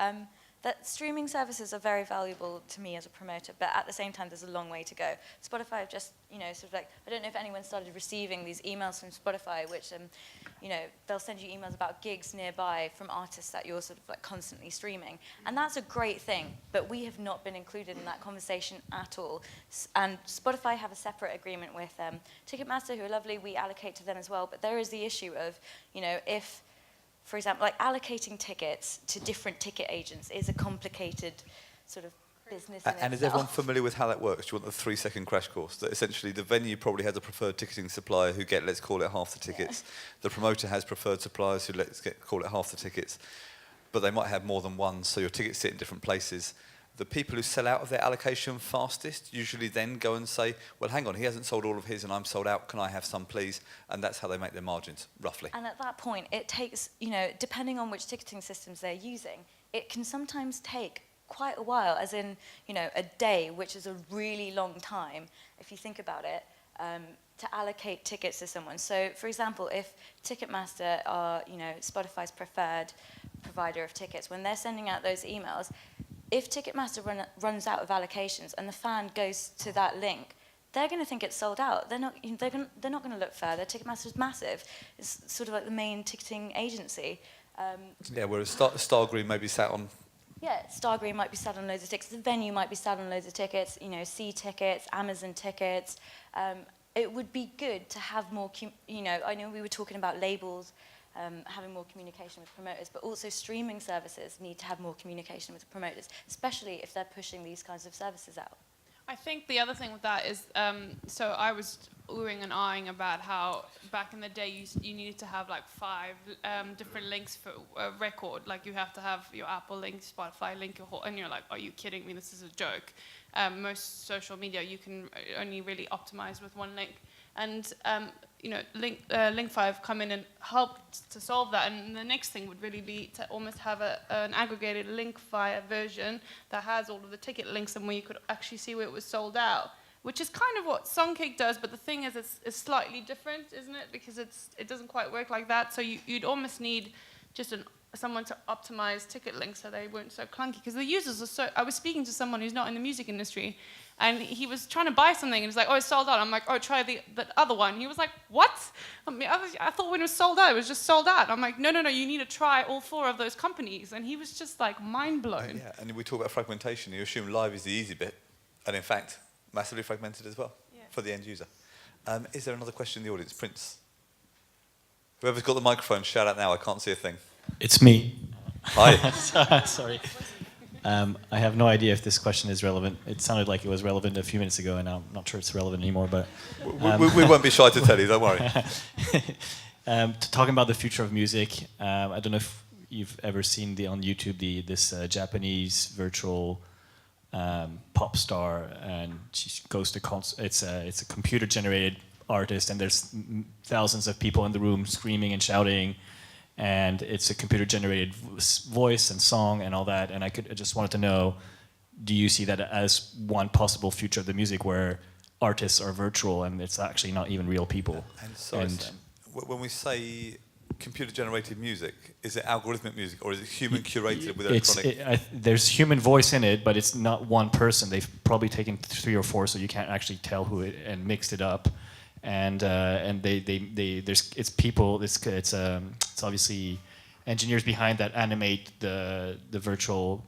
[SPEAKER 5] that streaming services are very valuable to me as a promoter, but at the same time, there's a long way to go. Spotify have just, I don't know if anyone started receiving these emails from Spotify, which, they'll send you emails about gigs nearby from artists that you're constantly streaming. And that's a great thing, but we have not been included in that conversation at all. And Spotify have a separate agreement with Ticketmaster, who are lovely. We allocate to them as well, but there is the issue of, if, for example, allocating tickets to different ticket agents is a complicated sort of business in
[SPEAKER 1] And is
[SPEAKER 5] itself.
[SPEAKER 1] everyone familiar with how that works? Do you want the 3-second crash course? That essentially the venue probably has a preferred ticketing supplier who get, let's call it, half the tickets. Yeah. The promoter has preferred suppliers who call it half the tickets. But they might have more than one, so your tickets sit in different places. the people who sell out of their allocation fastest usually then go and say, well, hang on, he hasn't sold all of his and I'm sold out, can I have some please? And that's how they make their margins, roughly.
[SPEAKER 5] And at that point, it takes, depending on which ticketing systems they're using, it can sometimes take quite a while, as in, a day, which is a really long time, if you think about it, to allocate tickets to someone. So, for example, if Ticketmaster are, Spotify's preferred provider of tickets, when they're sending out those emails, if Ticketmaster runs out of allocations and the fan goes to that link, they're going to think it's sold out. They're not going to look further. Ticketmaster's massive. It's sort of like the main ticketing agency.
[SPEAKER 1] Whereas Stargreen may be sat on...
[SPEAKER 5] Yeah, Stargreen might be sat on loads of tickets. The venue might be sat on loads of tickets. C tickets, Amazon tickets. It would be good to have more. I know we were talking about labels. Having more communication with promoters, but also streaming services need to have more communication with promoters, especially if they're pushing these kinds of services out.
[SPEAKER 4] I think the other thing with that is, so I was oohing and ahhing about how back in the day you needed to have like 5 different links for a record. Like you have to have your Apple link, Spotify link, and you're like, are you kidding me? This is a joke. Most social media you can only really optimize with one link. And Link 5 come in and helped to solve that. And the next thing would really be to almost have an aggregated link via version that has all of the ticket links and where you could actually see where it was sold out, which is kind of what Songcake does. But the thing is, it's slightly different, isn't it? Because it doesn't quite work like that. So you'd almost need just someone to optimize ticket links so they weren't so clunky. Because the users are so... I was speaking to someone who's not in the music industry, and he was trying to buy something, and he's like, oh, it's sold out. I'm like, oh, try the other one. He was like, what? I thought when it was sold out, it was just sold out. I'm like, no, you need to try all 4 of those companies. And he was just like mind blown.
[SPEAKER 1] Yeah, and we talk about fragmentation. You assume live is the easy bit, and in fact, massively fragmented as well for the end user. Is there another question in the audience? Prince? Whoever's got the microphone, shout out now. I can't see a thing.
[SPEAKER 11] It's me.
[SPEAKER 1] Hi.
[SPEAKER 11] Sorry. I have no idea if this question is relevant. It sounded like it was relevant a few minutes ago, and I'm not sure it's relevant anymore. But
[SPEAKER 1] we won't be shy to tell you. Don't worry.
[SPEAKER 11] Talking about the future of music, I don't know if you've ever seen on YouTube this Japanese virtual pop star, and she goes to it's a computer-generated artist, and there's thousands of people in the room screaming and shouting. And it's a computer-generated voice and song and all that. And I just wanted to know, do you see that as one possible future of the music where artists are virtual and it's actually not even real people?
[SPEAKER 1] And so, when we say computer-generated music, is it algorithmic music or is it human-curated with electronic?
[SPEAKER 11] There's human voice in it, but it's not one person. They've probably taken 3 or 4, so you can't actually tell who it and mixed it up. And there's people. It's obviously engineers behind that animate the virtual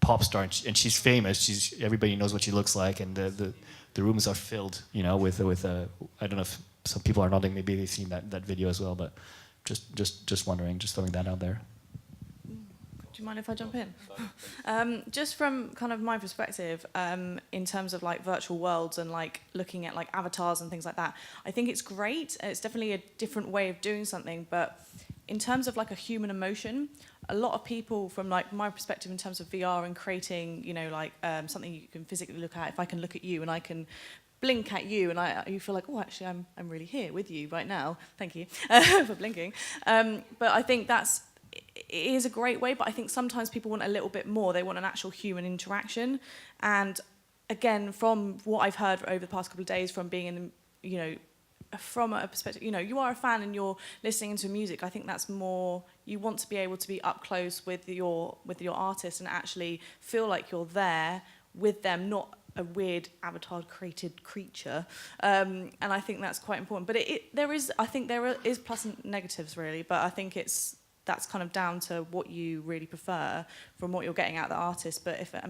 [SPEAKER 11] pop star, and she's famous. Everybody knows what she looks like, and the rooms are filled, with I don't know if some people are nodding. Maybe they've seen that video as well, but just wondering, just throwing that out there.
[SPEAKER 6] Do you mind if I jump in? Just from kind of my perspective, in terms of like virtual worlds and like looking at like avatars and things like that, I think it's great. It's definitely a different way of doing something. But in terms of like a human emotion, a lot of people, from like my perspective in terms of VR and creating, something you can physically look at. If I can look at you and I can blink at you, and you feel like, oh, actually, I'm really here with you right now. Thank you for blinking. But I think it is a great way, but I think sometimes people want a little bit more. They want an actual human interaction. And again, from what I've heard over the past couple of days, from being in, from a perspective, you are a fan and you're listening to music. I think that's more, you want to be able to be up close with your artist and actually feel like you're there with them, not a weird avatar-created creature. And I think that's quite important. But there is plus and negatives, really, but I think that's kind of down to what you really prefer from what you're getting out of the artist. But I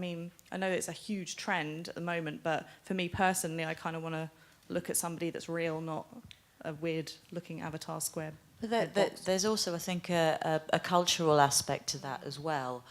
[SPEAKER 6] know it's a huge trend at the moment, but for me personally, I kind of want to look at somebody that's real, not a weird-looking avatar square.
[SPEAKER 7] But there's also, I think, a cultural aspect to that as well.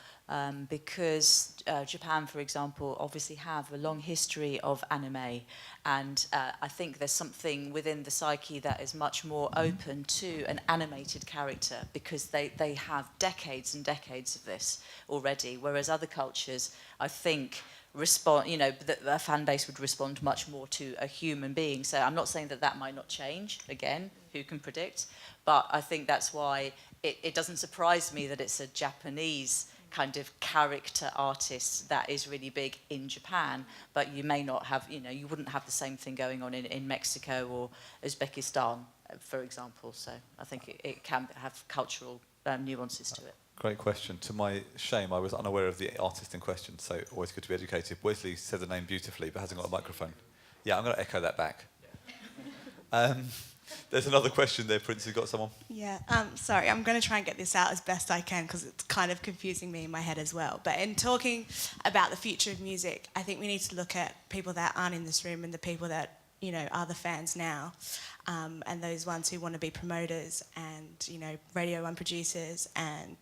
[SPEAKER 7] because Japan, for example, obviously have a long history of anime, and I think there's something within the psyche that is much more open to an animated character because they have decades and decades of this already, whereas other cultures, I think, respond, you know, the fan base would respond much more to a human being. So I'm not saying that might not change, again, who can predict, but I think that's why it doesn't surprise me that it's a Japanese kind of character artist that is really big in Japan, but you may not have, you know, you wouldn't have the same thing going on in Mexico or Uzbekistan, for example. So I think it can have cultural nuances to it.
[SPEAKER 1] Great question. To my shame, I was unaware of the artist in question, so always good to be educated. Wesley said the name beautifully, but hasn't got a microphone. Yeah, I'm going to echo that back. There's another question there, Prince. You got someone?
[SPEAKER 12] Yeah, sorry, I'm going to try and get this out as best I can because it's kind of confusing me in my head as well. But in talking about the future of music, I think we need to look at people that aren't in this room and the people that, you know, are the fans now, and those ones who want to be promoters and, you know, Radio 1 producers and,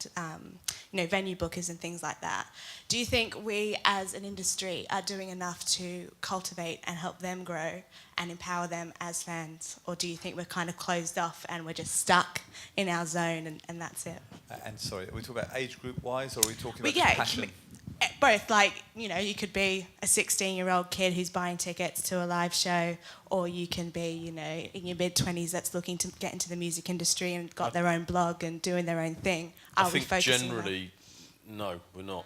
[SPEAKER 12] you know, venue bookers and things like that. Do you think we as an industry are doing enough to cultivate and help them grow and empower them as fans? Or do you think we're kind of closed off and we're just stuck in our zone and that's it?
[SPEAKER 1] And sorry, are we talking about age group wise or are we talking about
[SPEAKER 12] yeah,
[SPEAKER 1] passion?
[SPEAKER 12] Both, like, you know, you could be a 16-year-old kid who's buying tickets to a live show, or you can be, you know, in your mid-20s that's looking to get into the music industry and got their own blog and doing their own thing.
[SPEAKER 3] I think generally, no, we're not.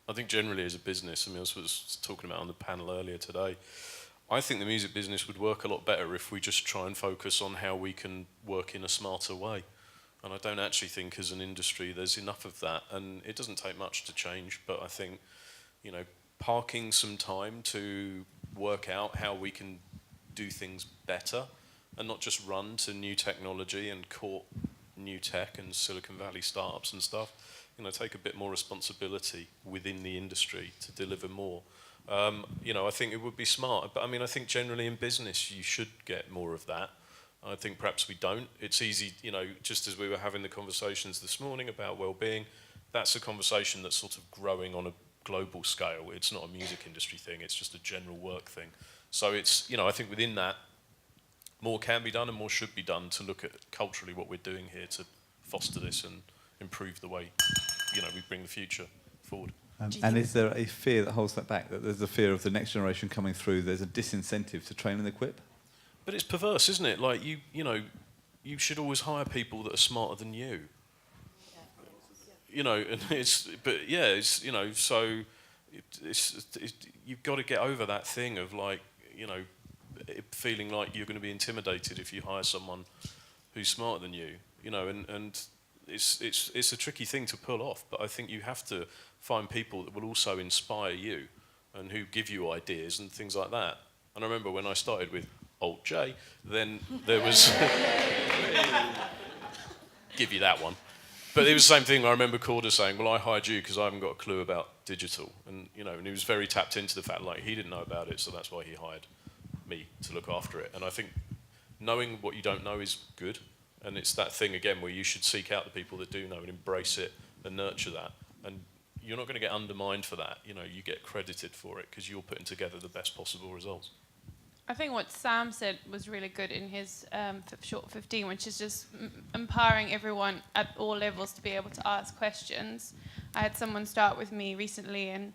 [SPEAKER 3] I think generally as a business, I mean, I was talking about on the panel earlier today, I think the music business would work a lot better if we just try and focus on how we can work in a smarter way. And I don't actually think as an industry there's enough of that, and it doesn't take much to change, but I think, you know, parking some time to work out how we can do things better and not just run to new technology and court new tech and Silicon Valley startups and stuff, you know, take a bit more responsibility within the industry to deliver more. You know, I think it would be smart, but I mean, I think generally in business you should get more of that. I think perhaps we don't. It's easy, you know, just as we were having the conversations this morning about well-being, that's a conversation that's sort of growing on a global scale. It's not a music industry thing, it's just a general work thing. So it's, you know, I think within that, more can be done and more should be done to look at culturally what we're doing here to foster this and improve the way, you know, we bring the future forward.
[SPEAKER 1] And is there a fear that holds that back, that there's a fear of the next generation coming through, there's a disincentive to train and equip?
[SPEAKER 3] But it's perverse, isn't it? Like, you know, you should always hire people that are smarter than you. You know, and but yeah, it's, you know, so it's you've got to get over that thing of, like, you know, feeling like you're going to be intimidated if you hire someone who's smarter than you. You know, and it's a tricky thing to pull off, but I think you have to find people that will also inspire you and who give you ideas and things like that. And I remember when I started with Old J, then there was give you that one, but it was the same thing. I remember Corda saying, well, I hired you because I haven't got a clue about digital, and, you know, and he was very tapped into the fact, like, he didn't know about it, so that's why he hired me to look after it. And I think knowing what you don't know is good, and it's that thing again where you should seek out the people that do know and embrace it and nurture that, and you're not going to get undermined for that. You know, you get credited for it because you're putting together the best possible results.
[SPEAKER 4] I think what Sam said was really good in his short 15, which is just empowering everyone at all levels to be able to ask questions. I had someone start with me recently, and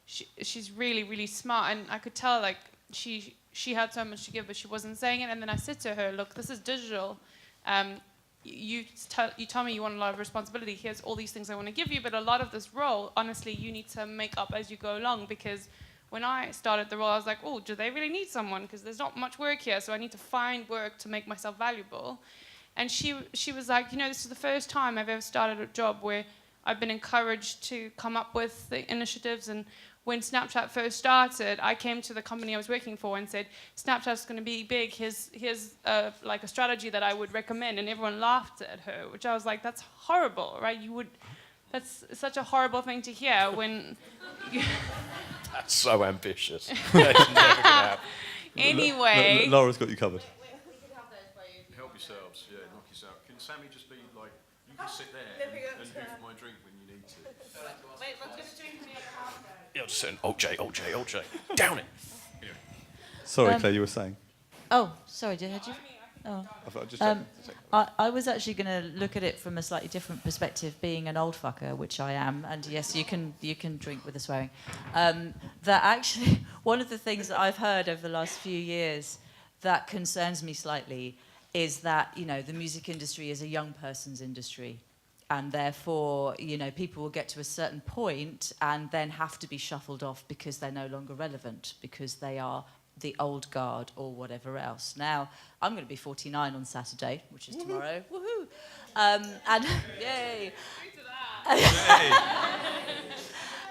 [SPEAKER 4] she's really, really smart, and I could tell, like, she had so much to give, but she wasn't saying it. And then I said to her, look, this is digital. You tell me you want a lot of responsibility. Here's all these things I want to give you, but a lot of this role, honestly, you need to make up as you go along, because when I started the role, I was like, oh, do they really need someone? Because there's not much work here, so I need to find work to make myself valuable. And she was like, you know, this is the first time I've ever started a job where I've been encouraged to come up with the initiatives. And when Snapchat first started, I came to the company I was working for and said, Snapchat's going to be big. Here's like a strategy that I would recommend. And everyone laughed at her, which I was like, that's horrible, right? That's such a horrible thing to hear when...
[SPEAKER 3] That's so ambitious. That's never going to happen.
[SPEAKER 1] Laura's got you covered.
[SPEAKER 2] We could have those for you.
[SPEAKER 3] Help yourselves, yeah, knock yourself. Can Sammy just be like You can sit there and hoof my drink when you need to.
[SPEAKER 2] Wait, what's going to drink me at the half though?
[SPEAKER 3] Yeah, I'll just say, OJ, down it. Anyway.
[SPEAKER 1] Sorry, Claire, you were saying.
[SPEAKER 13] Oh, sorry, did you? Oh.
[SPEAKER 1] I thought I'd just check.
[SPEAKER 13] I was actually going to look at it from a slightly different perspective, being an old fucker, which I am, and yes, you can drink with the swearing. That actually, one of the things that I've heard over the last few years that concerns me slightly is that, you know, the music industry is a young person's industry, and therefore, you know, people will get to a certain point and then have to be shuffled off because they're no longer relevant, because they are the old guard or whatever else. Now, I'm going to be 49 on Saturday, which is tomorrow. Woohoo! And yay!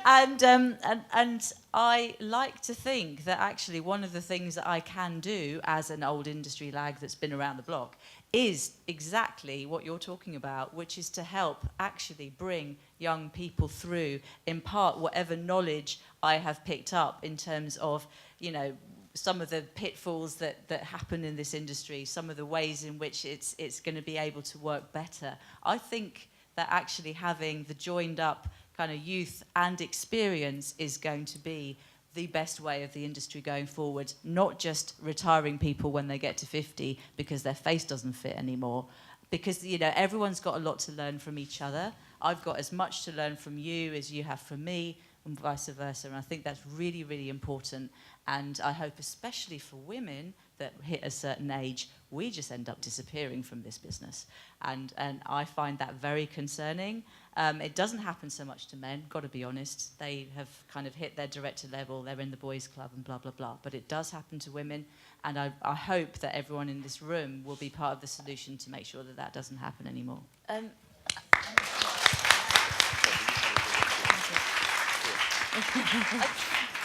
[SPEAKER 13] And I like to think that actually one of the things that I can do as an old industry lag that's been around the block is exactly what you're talking about, which is to help actually bring young people through, impart whatever knowledge I have picked up in terms of, you know, some of the pitfalls that happen in this industry, some of the ways in which it's going to be able to work better. I think that actually having the joined up kind of youth and experience is going to be the best way of the industry going forward, not just retiring people when they get to 50 because their face doesn't fit anymore. Because, you know, everyone's got a lot to learn from each other. I've got as much to learn from you as you have from me, and vice versa. And I think that's really, really important. And I hope, especially for women that hit a certain age, we just end up disappearing from this business. And I find that very concerning. It doesn't happen so much to men, got to be honest. They have kind of hit their director level, they're in the boys' club and blah, blah, blah. But it does happen to women. And I hope that everyone in this room will be part of the solution to make sure that that doesn't happen anymore.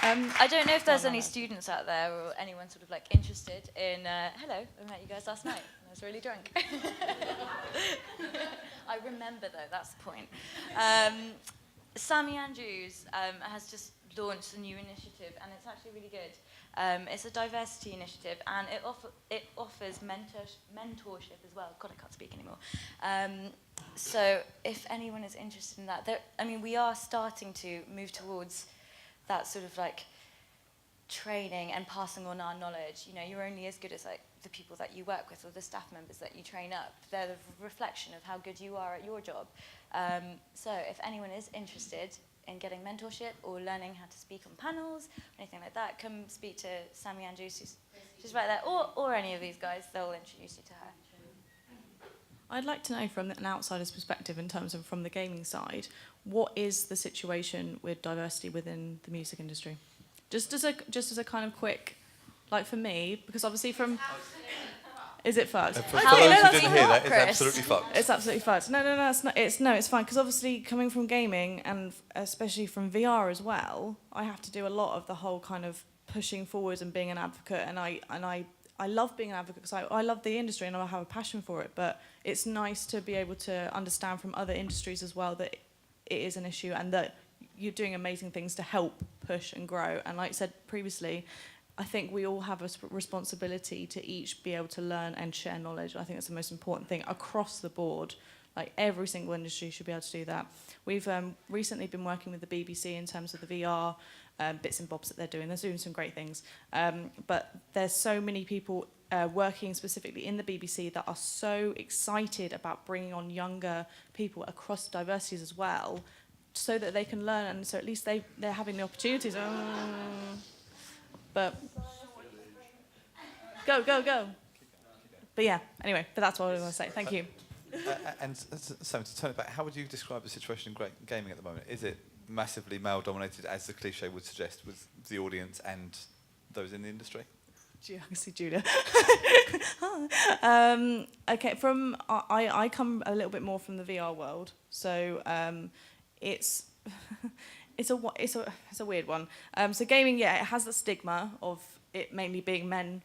[SPEAKER 5] I don't know if there's any students out there or anyone sort of like interested in... hello, I met you guys last night. I was really drunk. I remember, though, that's the point. Sammy Andrews has just launched a new initiative, and it's actually really good. It's a diversity initiative, and it offers mentorship as well. God, I can't speak anymore. So if anyone is interested in that, we are starting to move towards that sort of like training and passing on our knowledge. You know, you're only as good as like the people that you work with or the staff members that you train up. They're the reflection of how good you are at your job. So if anyone is interested in getting mentorship or learning how to speak on panels, or anything like that, come speak to Sammy Andrews, who's right there, or any of these guys. They'll introduce you to her.
[SPEAKER 14] I'd like to know from an outsider's perspective, in terms of from the gaming side, what is the situation with diversity within the music industry? Just as a kind of quick, like for me, because obviously from... Is it fucked?
[SPEAKER 1] For those who didn't hear that, it's absolutely fucked.
[SPEAKER 14] It's absolutely fucked. No, it's fine, because obviously coming from gaming, and especially from VR as well, I have to do a lot of the whole kind of pushing forwards and being an advocate, and I love being an advocate because I love the industry and I have a passion for it, but it's nice to be able to understand from other industries as well that it is an issue and that you're doing amazing things to help push and grow. And like I said previously, I think we all have a responsibility to each be able to learn and share knowledge. I think that's the most important thing across the board. Like every single industry should be able to do that. We've recently been working with the BBC in terms of the VR bits and bobs that they're doing. They're doing some great things. But there's so many people working specifically in the BBC that are so excited about bringing on younger people across diversities as well, so that they can learn, and so at least they're having the opportunities. But go. But yeah, anyway, but that's what I was going to say. Thank you.
[SPEAKER 1] And so to turn it back, how would you describe the situation in gaming at the moment? Is it massively male-dominated, as the cliche would suggest, with the audience and those in the industry?
[SPEAKER 14] I can see Julia. Okay, I come a little bit more from the VR world, so it's a weird one. So gaming, yeah, it has the stigma of it mainly being men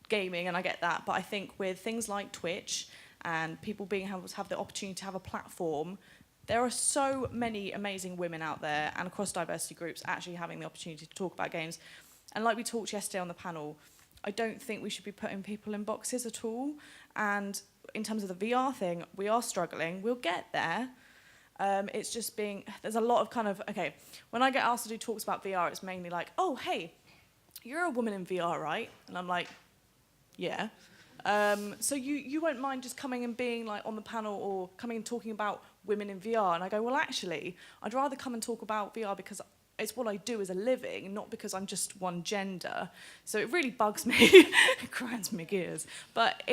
[SPEAKER 14] gaming, and I get that. But I think with things like Twitch and people being able to have the opportunity to have a platform, there are so many amazing women out there and across diversity groups actually having the opportunity to talk about games. And like we talked yesterday on the panel, I don't think we should be putting people in boxes at all. And in terms of the VR thing, we are struggling. We'll get there. It's just there's a lot of kind of, okay, when I get asked to do talks about VR, it's mainly like, oh, hey, you're a woman in VR, right? And I'm like, yeah. So you won't mind just coming and being like on the panel or coming and talking about women in VR? And I go, well, actually, I'd rather come and talk about VR because it's what I do as a living, not because I'm just one gender. So it really bugs me. It grinds my gears. But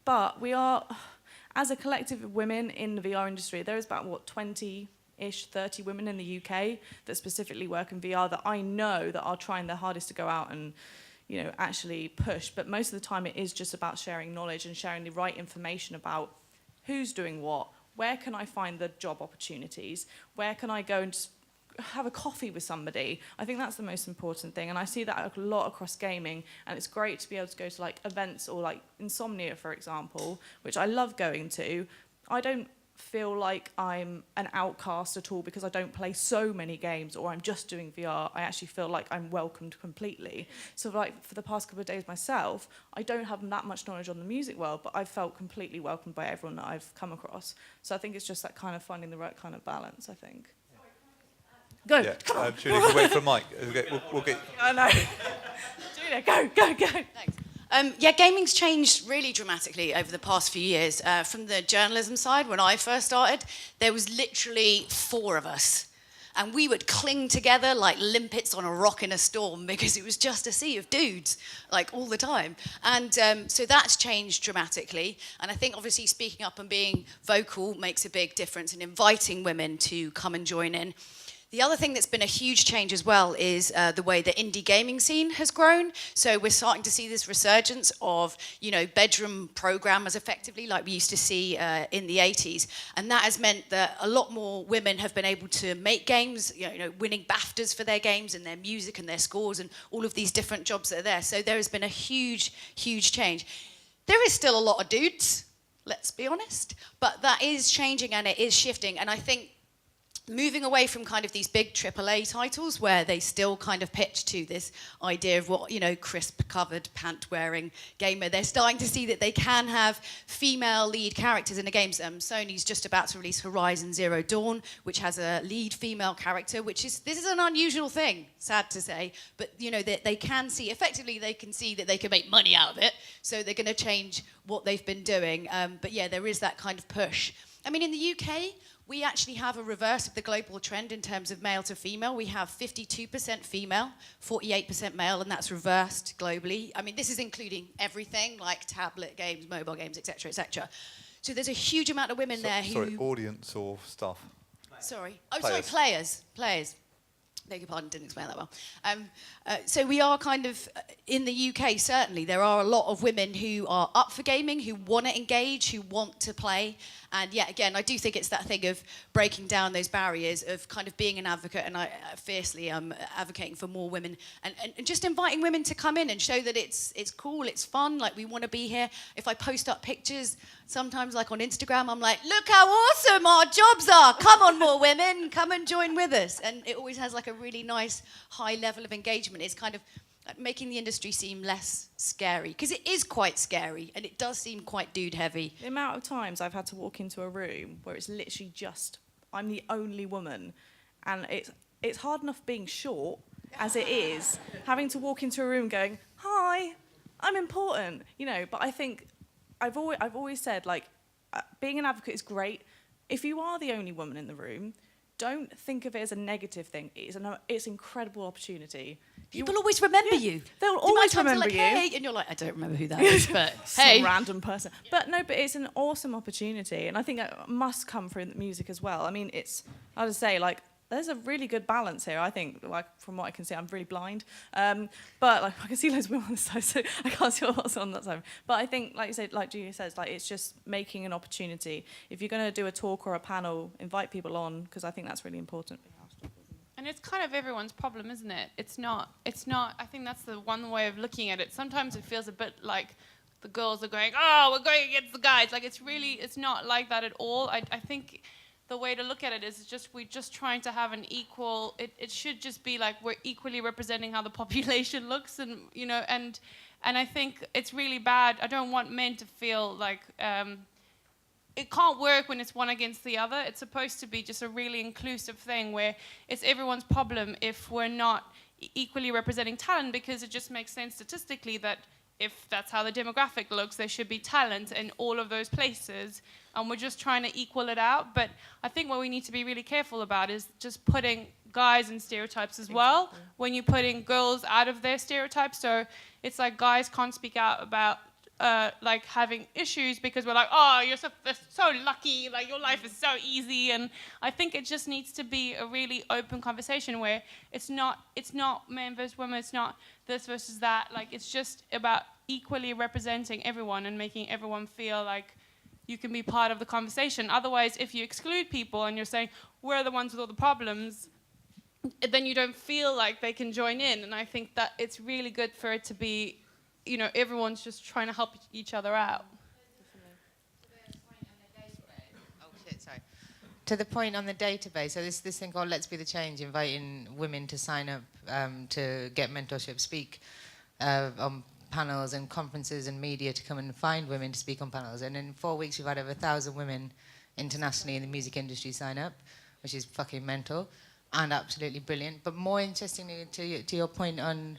[SPEAKER 14] but we are, as a collective of women in the VR industry, there is about, 20-ish, 30 women in the UK that specifically work in VR that I know that are trying their hardest to go out and, actually push. But most of the time it is just about sharing knowledge and sharing the right information about who's doing what, where can I find the job opportunities, where can I go and just have a coffee with somebody. I think that's the most important thing, and I see that a lot across gaming, and it's great to be able to go to like events or like Insomnia, for example, which I love going to. I don't feel like I'm an outcast at all because I don't play so many games or I'm just doing VR. I actually feel like I'm welcomed completely. So like for the past couple of days myself, I don't have that much knowledge on the music world, but I felt completely welcomed by everyone that I've come across. So I think it's just that kind of finding the right kind of balance, I think. Go.
[SPEAKER 1] Yeah. Julie, we'll wait for Mike. We'll get.
[SPEAKER 14] I know. Julia, go.
[SPEAKER 15] Thanks. Yeah, gaming's changed really dramatically over the past few years. From the journalism side, when I first started, there was literally 4 of us. And we would cling together like limpets on a rock in a storm because it was just a sea of dudes, like all the time. And so that's changed dramatically. And I think obviously speaking up and being vocal makes a big difference in inviting women to come and join in. The other thing that's been a huge change as well is the way the indie gaming scene has grown. So we're starting to see this resurgence of, bedroom programmers effectively, like we used to see in the 80s. And that has meant that a lot more women have been able to make games, winning BAFTAs for their games and their music and their scores and all of these different jobs that are there. So there has been a huge, huge change. There is still a lot of dudes, let's be honest, but that is changing and it is shifting. And I think moving away from kind of these big AAA titles where they still kind of pitch to this idea of what, crisp-covered, pant-wearing gamer, they're starting to see that they can have female lead characters in the games. Sony's just about to release Horizon Zero Dawn, which has a lead female character, this is an unusual thing, sad to say, but, they can see that they can make money out of it, so they're going to change what they've been doing. But yeah, there is that kind of push. I mean, in the UK, we actually have a reverse of the global trend in terms of male to female. We have 52% female, 48% male, and that's reversed globally. I mean, this is including everything, like tablet games, mobile games, etc., etc. So there's a huge amount of women there who...
[SPEAKER 1] Sorry, audience or staff?
[SPEAKER 15] Sorry. Players. Beg your pardon, didn't explain that well. So we are kind of, in the UK certainly, there are a lot of women who are up for gaming, who want to engage, who want to play. And yet again, I do think it's that thing of breaking down those barriers, of kind of being an advocate, and I fiercely am advocating for more women, and just inviting women to come in and show that it's cool, it's fun, like we want to be here. If I post up pictures, sometimes like on Instagram, I'm like, look how awesome our jobs are. Come on, more women, come and join with us. And it always has like a really nice high level of engagement. It's kind of making the industry seem less scary, because it is quite scary and it does seem quite dude heavy.
[SPEAKER 14] The amount of times I've had to walk into a room where it's literally just I'm the only woman, and it's hard enough being short as it is having to walk into a room going, hi, I'm important, but I think I've always said, like, being an advocate is great. If you are the only woman in the room, don't think of it as a negative thing. It's an incredible opportunity.
[SPEAKER 15] People always remember you.
[SPEAKER 14] They'll always remember
[SPEAKER 15] like,
[SPEAKER 14] you.
[SPEAKER 15] Hey, and you're like, I don't remember who that is, but hey.
[SPEAKER 14] Some random person. But it's an awesome opportunity, and I think that must come through the music as well. I mean, I'll just say, like, there's a really good balance here, I think, like, from what I can see. I'm really blind. But, like, I can see loads of women on this side, so I can't see what's on that side. But I think, like you said, like Julia says, like, it's just making an opportunity. If you're going to do a talk or a panel, invite people on, because I think that's really important.
[SPEAKER 4] And it's kind of everyone's problem, isn't it? It's not, I think that's the one way of looking at it. Sometimes it feels a bit like the girls are going, oh, we're going against the guys. Like, it's not like that at all. I think the way to look at it is we're just trying to have an equal, it should just be like we're equally representing how the population looks, and, And I think it's really bad. I don't want men to feel like it can't work when it's one against the other. It's supposed to be just a really inclusive thing where it's everyone's problem if we're not equally representing talent, because it just makes sense statistically that if that's how the demographic looks, there should be talent in all of those places, and we're just trying to equal it out. But I think what we need to be really careful about is just putting guys in stereotypes as well, when you're putting girls out of their stereotypes. So it's like guys can't speak out about like having issues because we're like, oh, you're so lucky, like your life is so easy. And I think it just needs to be a really open conversation where it's not men versus women, it's not this versus that. Like, it's just about equally representing everyone and making everyone feel like you can be part of the conversation. Otherwise, if you exclude people and you're saying we're the ones with all the problems, then you don't feel like they can join in. And I think that it's really good for it to be, everyone's just trying to help each other out.
[SPEAKER 2] To the point on the database, so this thing called Let's Be the Change, inviting women to sign up to get mentorship, speak on panels and conferences and media, to come and find women to speak on panels. And in 4 weeks, we've had over 1,000 women internationally in the music industry sign up, which is fucking mental and absolutely brilliant. But more interestingly, to your point on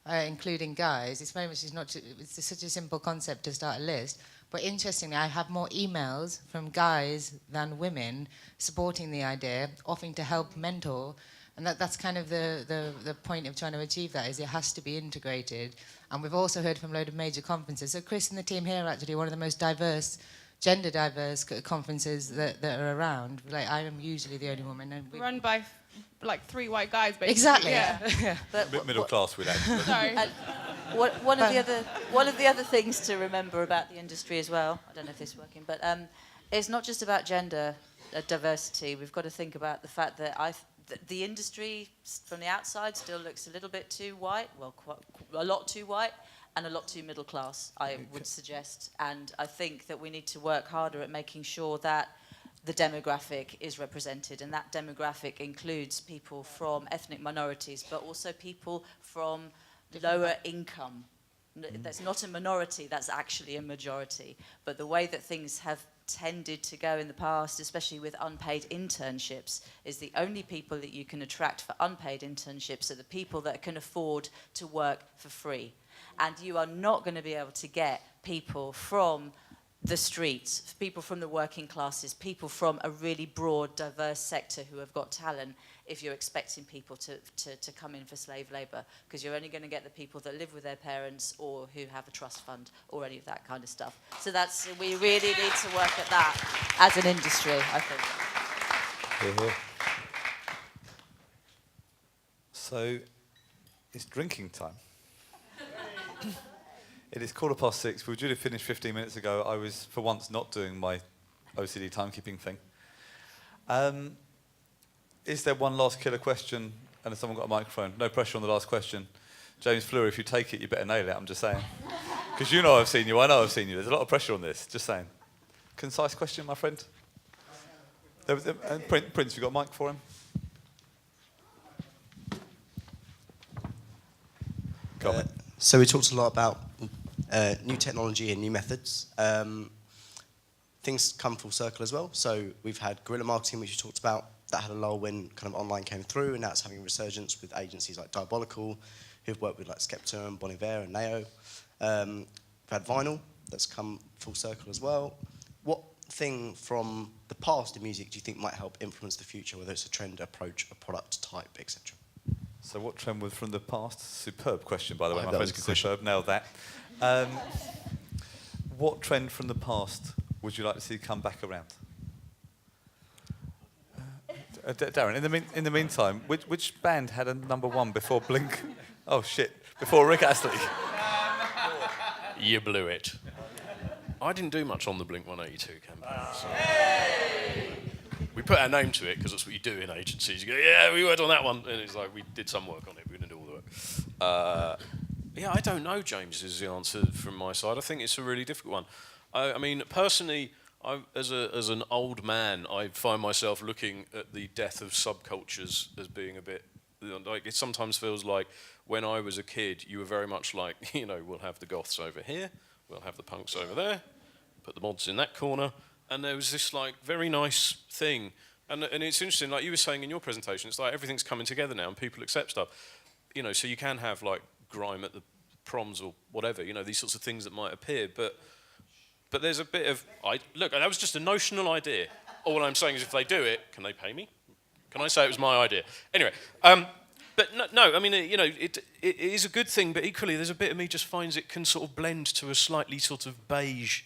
[SPEAKER 2] including guys, it's very much it's such a simple concept to start a list. But interestingly, I have more emails from guys than women supporting the idea, offering to help mentor. And that's kind of the point of trying to achieve that, is it has to be integrated. And we've also heard from a load of major conferences. So Chris and the team here are actually one of the most diverse, gender diverse conferences that are around. Like, I am usually the only woman. And
[SPEAKER 4] run by like 3 white guys, basically.
[SPEAKER 7] Exactly.
[SPEAKER 4] Yeah.
[SPEAKER 1] A bit middle class with that.
[SPEAKER 4] Sorry.
[SPEAKER 7] One of the other things to remember about the industry as well, I don't know if this is working, but it's not just about gender diversity. We've got to think about the fact that the industry from the outside still looks a little bit too white, well, a lot too white, and a lot too middle class, I would suggest. And I think that we need to work harder at making sure that the demographic is represented, and that demographic includes people from ethnic minorities, but also people from lower income. That's not a minority, that's actually a majority. But the way that things have tended to go in the past, especially with unpaid internships, is the only people that you can attract for unpaid internships are the people that can afford to work for free. And you are not going to be able to get people from the streets, people from the working classes, people from a really broad, diverse sector who have got talent, if you're expecting people to come in for slave labour, because you're only going to get the people that live with their parents or who have a trust fund or any of that kind of stuff. So we really need to work at that as an industry, I think.
[SPEAKER 1] Here. So, it's drinking time. It is 6:15. We were due to finish 15 minutes ago. I was, for once, not doing my OCD timekeeping thing. Is there one last killer question? And has someone got a microphone? No pressure on the last question. James Fleury, if you take it, you better nail it, I'm just saying. Because you know I've seen you, I know I've seen you. There's a lot of pressure on this, just saying. Concise question, my friend? Prince, you got a mic for him? Go on.
[SPEAKER 16] So we talked a lot about new technology and new methods. Things come full circle as well. So we've had guerrilla marketing, which you talked about, that had a lull when kind of online came through, and now it's having a resurgence with agencies like Diabolical, who've worked with like Skepta and Bon Iver and Neo. We've had vinyl, that's come full circle as well. What thing from the past in music do you think might help influence the future, whether it's a trend, approach, a product type, etc.?
[SPEAKER 1] So what trend was from the past? Superb question, by the way. My
[SPEAKER 16] that
[SPEAKER 1] friends
[SPEAKER 16] was
[SPEAKER 1] can
[SPEAKER 16] a question.
[SPEAKER 1] superb, nailed that. What trend from the past would you like to see come back around? Darren, in the meantime, which band had a #1 before Blink? Oh, shit. Before Rick Astley.
[SPEAKER 3] You blew it. I didn't do much on the Blink 182 campaign. So. We put our name to it because that's what you do in agencies. You go, yeah, we worked on that one. And it's like, we did some work on it, we didn't do all the work. Yeah, I don't know, James, is the answer from my side. I think it's a really difficult one. I mean, personally, as an old man, I find myself looking at the death of subcultures as being a bit, like, it sometimes feels like when I was a kid, you were very much like, you know, we'll have the goths over here, we'll have the punks over there, put the mods in that corner, and there was this like very nice thing. And it's interesting, like you were saying in your presentation, it's like everything's coming together now and people accept stuff. You know, so you can have like grime at the proms or whatever, you know, these sorts of things that might appear, but there's a bit of, look, that was just a notional idea. All I'm saying is if they do it, can they pay me? Can I say it was my idea? Anyway, but no, I mean, you know, it is a good thing, but equally there's a bit of me just finds it can sort of blend to a slightly sort of beige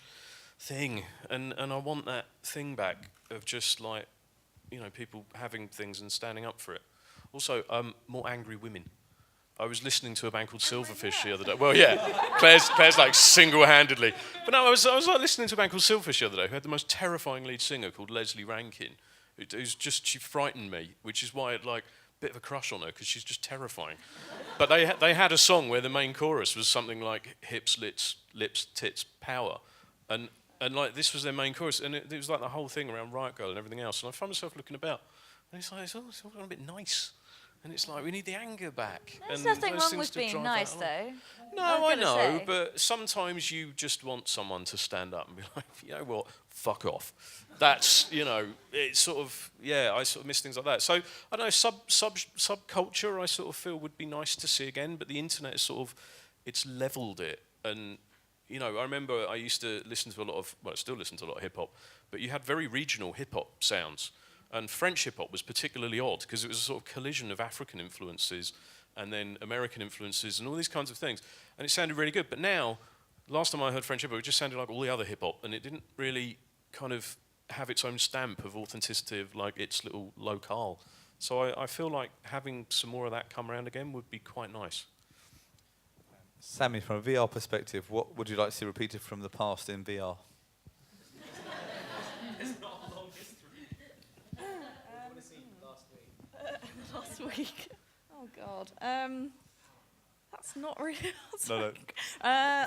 [SPEAKER 3] thing, and I want that thing back of just like, you know, people having things and standing up for it. Also, more angry women. I was listening to a band called Silverfish the other day. Well, yeah, Claire's like single-handedly. But no, I was like listening to a band called Silverfish the other day who had the most terrifying lead singer called Leslie Rankin, she frightened me, which is why I had like a bit of a crush on her, because she's just terrifying. But they had a song where the main chorus was something like hips, lips, tits, power. And like this was their main chorus, and it was like the whole thing around Riot Girl and everything else. And I found myself looking about, and it's like, it's all a bit nice. And it's like, we need the anger back.
[SPEAKER 13] There's
[SPEAKER 3] and
[SPEAKER 13] nothing
[SPEAKER 3] those
[SPEAKER 13] wrong
[SPEAKER 3] things
[SPEAKER 13] with
[SPEAKER 3] to
[SPEAKER 13] being
[SPEAKER 3] drive
[SPEAKER 13] nice,
[SPEAKER 3] that
[SPEAKER 13] though.
[SPEAKER 3] No, I know, but sometimes you just want someone to stand up and be like, you know what, fuck off. That's, you know, it's sort of, yeah, I sort of miss things like that. So, I don't know, subculture I sort of feel would be nice to see again, but the internet is sort of, it's leveled it. And, you know, I remember I used to listen to a lot of, well, I still listen to a lot of hip-hop, but you had very regional hip-hop sounds. And French hip-hop was particularly odd because it was a sort of collision of African influences and then American influences and all these kinds of things. And it sounded really good. But now, last time I heard French hip-hop, it just sounded like all the other hip-hop, and it didn't really kind of have its own stamp of authenticity of like its little locale. So I feel like having some more of that come around again would be quite nice.
[SPEAKER 1] Sammy, from a VR perspective, what would you like to see repeated from the past in VR?
[SPEAKER 14] Last week. Oh God. That's not really.
[SPEAKER 1] No.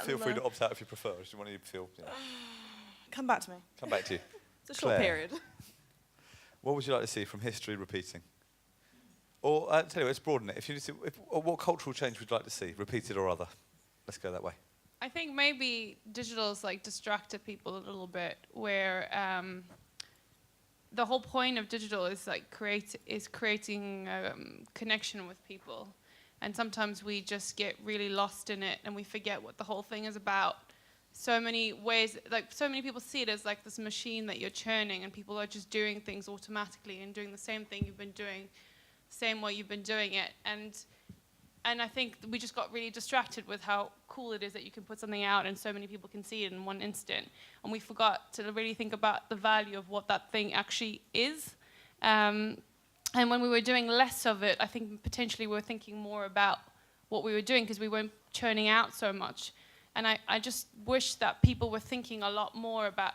[SPEAKER 1] Feel free to opt out if you prefer. I just want you to feel. You know.
[SPEAKER 14] Come back to me.
[SPEAKER 1] Come back to you.
[SPEAKER 14] It's a short period.
[SPEAKER 1] What would you like to see from history repeating? Or tell you what, let's broaden it. If you need to, or what cultural change would you like to see, repeated or other? Let's go that way.
[SPEAKER 4] I think maybe digital's like distracted people a little bit, where the whole point of digital is like creating connection with people, and sometimes we just get really lost in it and we forget what the whole thing is about. So many ways, like so many people see it as like this machine that you're churning, and people are just doing things automatically and doing the same thing you've been doing, same way you've been doing it, and I think we just got really distracted with how cool it is that you can put something out and so many people can see it in one instant. And we forgot to really think about the value of what that thing actually is. And when we were doing less of it, I think potentially we were thinking more about what we were doing because we weren't churning out so much. And I just wish that people were thinking a lot more about,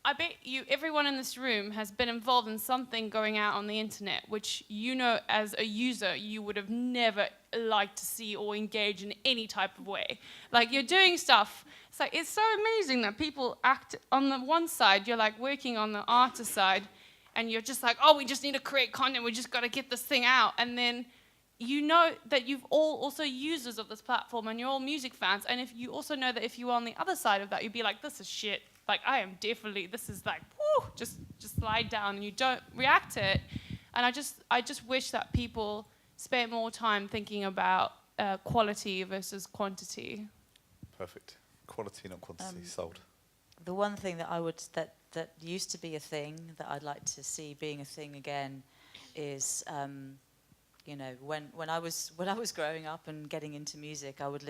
[SPEAKER 4] I bet you everyone in this room has been involved in something going out on the internet, which you know as a user you would have never liked to see or engage in any type of way. Like you're doing stuff, it's like it's so amazing that people act on the one side, you're like working on the artist side, and you're just like, oh, we just need to create content, we just got to get this thing out, and then you know that you've all also users of this platform and you're all music fans, and if you also know that if you were on the other side of that, you'd be like, this is shit. Like, I am definitely, this is like, whoo, just slide down and you don't react to it. And I just wish that people spent more time thinking about quality versus quantity.
[SPEAKER 1] Perfect. Quality, not quantity. Sold.
[SPEAKER 13] The one thing that that used to be a thing that I'd like to see being a thing again is, you know, when I was growing up and getting into music, I would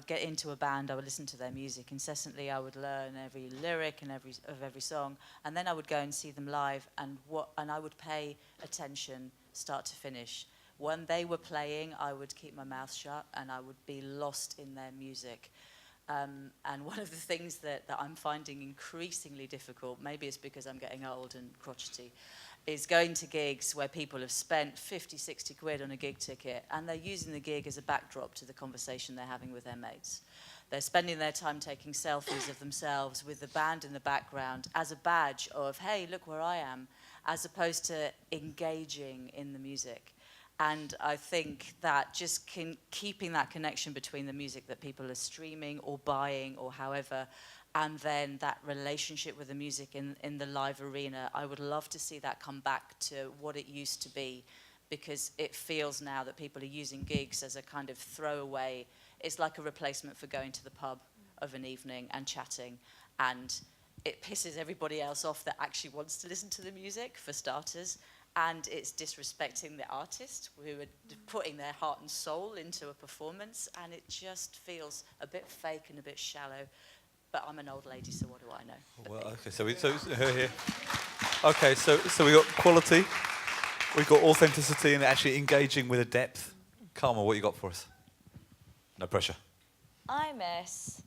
[SPEAKER 13] get into a band, I would listen to their music incessantly, I would learn every lyric and every song, and then I would go and see them live, and I would pay attention start to finish. When they were playing, I would keep my mouth shut and I would be lost in their music. And one of the things that I'm finding increasingly difficult, maybe it's because I'm getting old and crotchety, is going to gigs where people have spent 50, 60 quid on a gig ticket and they're using the gig as a backdrop to the conversation they're having with their mates. They're spending their time taking selfies of themselves with the band in the background as a badge of, hey, look where I am, as opposed to engaging in the music. And I think that just keeping that connection between the music that people are streaming or buying or however, and then that relationship with the music in the live arena, I would love to see that come back to what it used to be, because it feels now that people are using gigs as a kind of throwaway. It's like a replacement for going to the pub of an evening and chatting, and it pisses everybody else off that actually wants to listen to the music, for starters. And it's disrespecting the artist who are putting their heart and soul into a performance, and it just feels a bit fake and a bit shallow. But I'm an old lady, so what do I know?
[SPEAKER 1] Well, okay, so here. Okay, so we got quality, we got authenticity, and actually engaging with a depth. Karma, what you got for us? No pressure.
[SPEAKER 5] I miss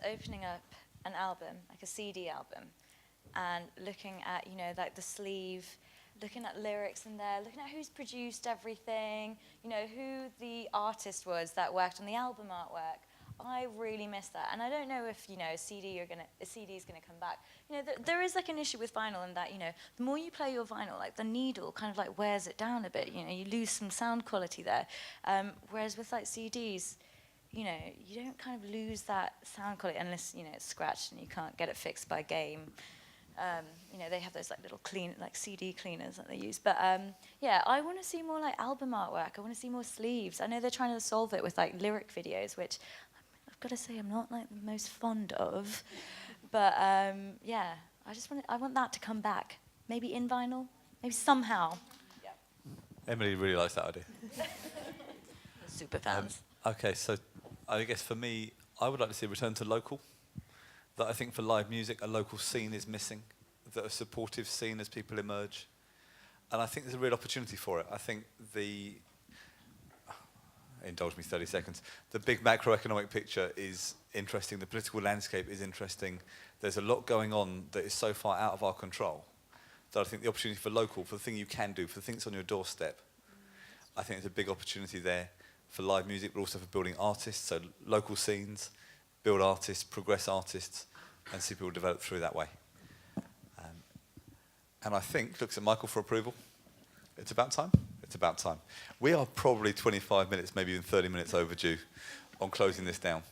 [SPEAKER 5] opening up an album, like a CD album, and looking at, you know, like the sleeve, looking at lyrics in there, looking at who's produced everything, you know, who the artist was that worked on the album artwork. I really miss that, and I don't know if, you know, a CD is going to come back. You know, there is like an issue with vinyl in that, you know, the more you play your vinyl, like the needle kind of like wears it down a bit. You know, you lose some sound quality there. Whereas with like CDs, you know, you don't kind of lose that sound quality unless, you know, it's scratched and you can't get it fixed by Game. You know, they have those like little CD cleaners that they use. But yeah, I want to see more like album artwork. I want to see more sleeves. I know they're trying to solve it with like lyric videos, which I've got to say I'm not like the most fond of. But yeah, I want that to come back. Maybe in vinyl, maybe somehow. Yeah.
[SPEAKER 1] Emily really likes that idea.
[SPEAKER 5] Super fans.
[SPEAKER 1] Okay, so I guess for me, I would like to see a return to local. That I think for live music, a local scene is missing, that a supportive scene as people emerge. And I think there's a real opportunity for it. I think indulge me 30 seconds, the big macroeconomic picture is interesting, the political landscape is interesting. There's a lot going on that is so far out of our control that I think the opportunity for local, for the thing you can do, for the things on your doorstep, I think there's a big opportunity there for live music, but also for building artists, so local scenes, build artists, progress artists, and see people develop through that way. And I think, looks at Michael for approval. It's about time. It's about time. We are probably 25 minutes, maybe even 30 minutes overdue on closing this down.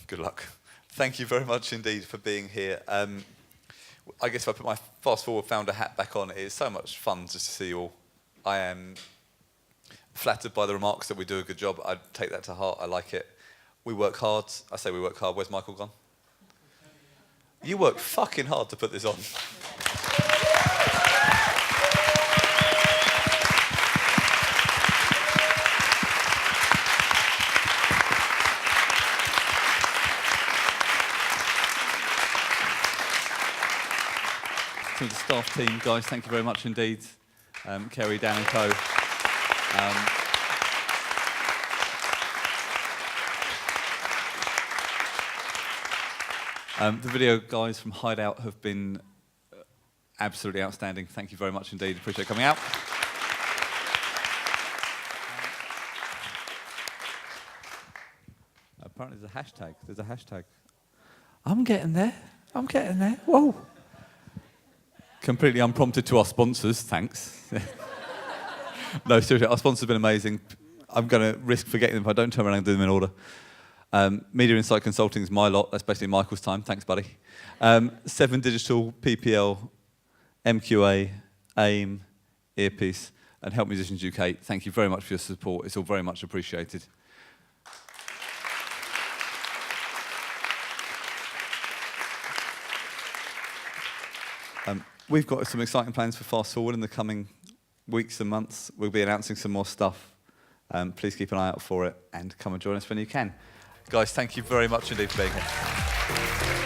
[SPEAKER 1] Good luck. Thank you very much indeed for being here. I guess if I put my FastForward founder hat back on, it is so much fun just to see you all. I am flattered by the remarks that we do a good job. I take that to heart. I like it. We work hard. I say we work hard. Where's Michael gone? You work fucking hard to put this on. To the staff team, guys, thank you very much indeed. Kerry, Dan and co. The video guys from Hideout have been absolutely outstanding. Thank you very much indeed. Appreciate coming out. Apparently there's a hashtag. There's a hashtag. I'm getting there. Whoa. Completely unprompted to our sponsors, thanks. No, seriously, our sponsors have been amazing. I'm going to risk forgetting them if I don't turn around and do them in order. Media Insight Consulting is my lot. That's basically Michael's time. Thanks, buddy. 7 Digital, PPL, MQA, AIM, Earpiece, and Help Musicians UK. Thank you very much for your support. It's all very much appreciated. We've got some exciting plans for FastForward in the coming weeks and months. We'll be announcing some more stuff. Please keep an eye out for it and come and join us when you can. Guys, thank you very much indeed for being here.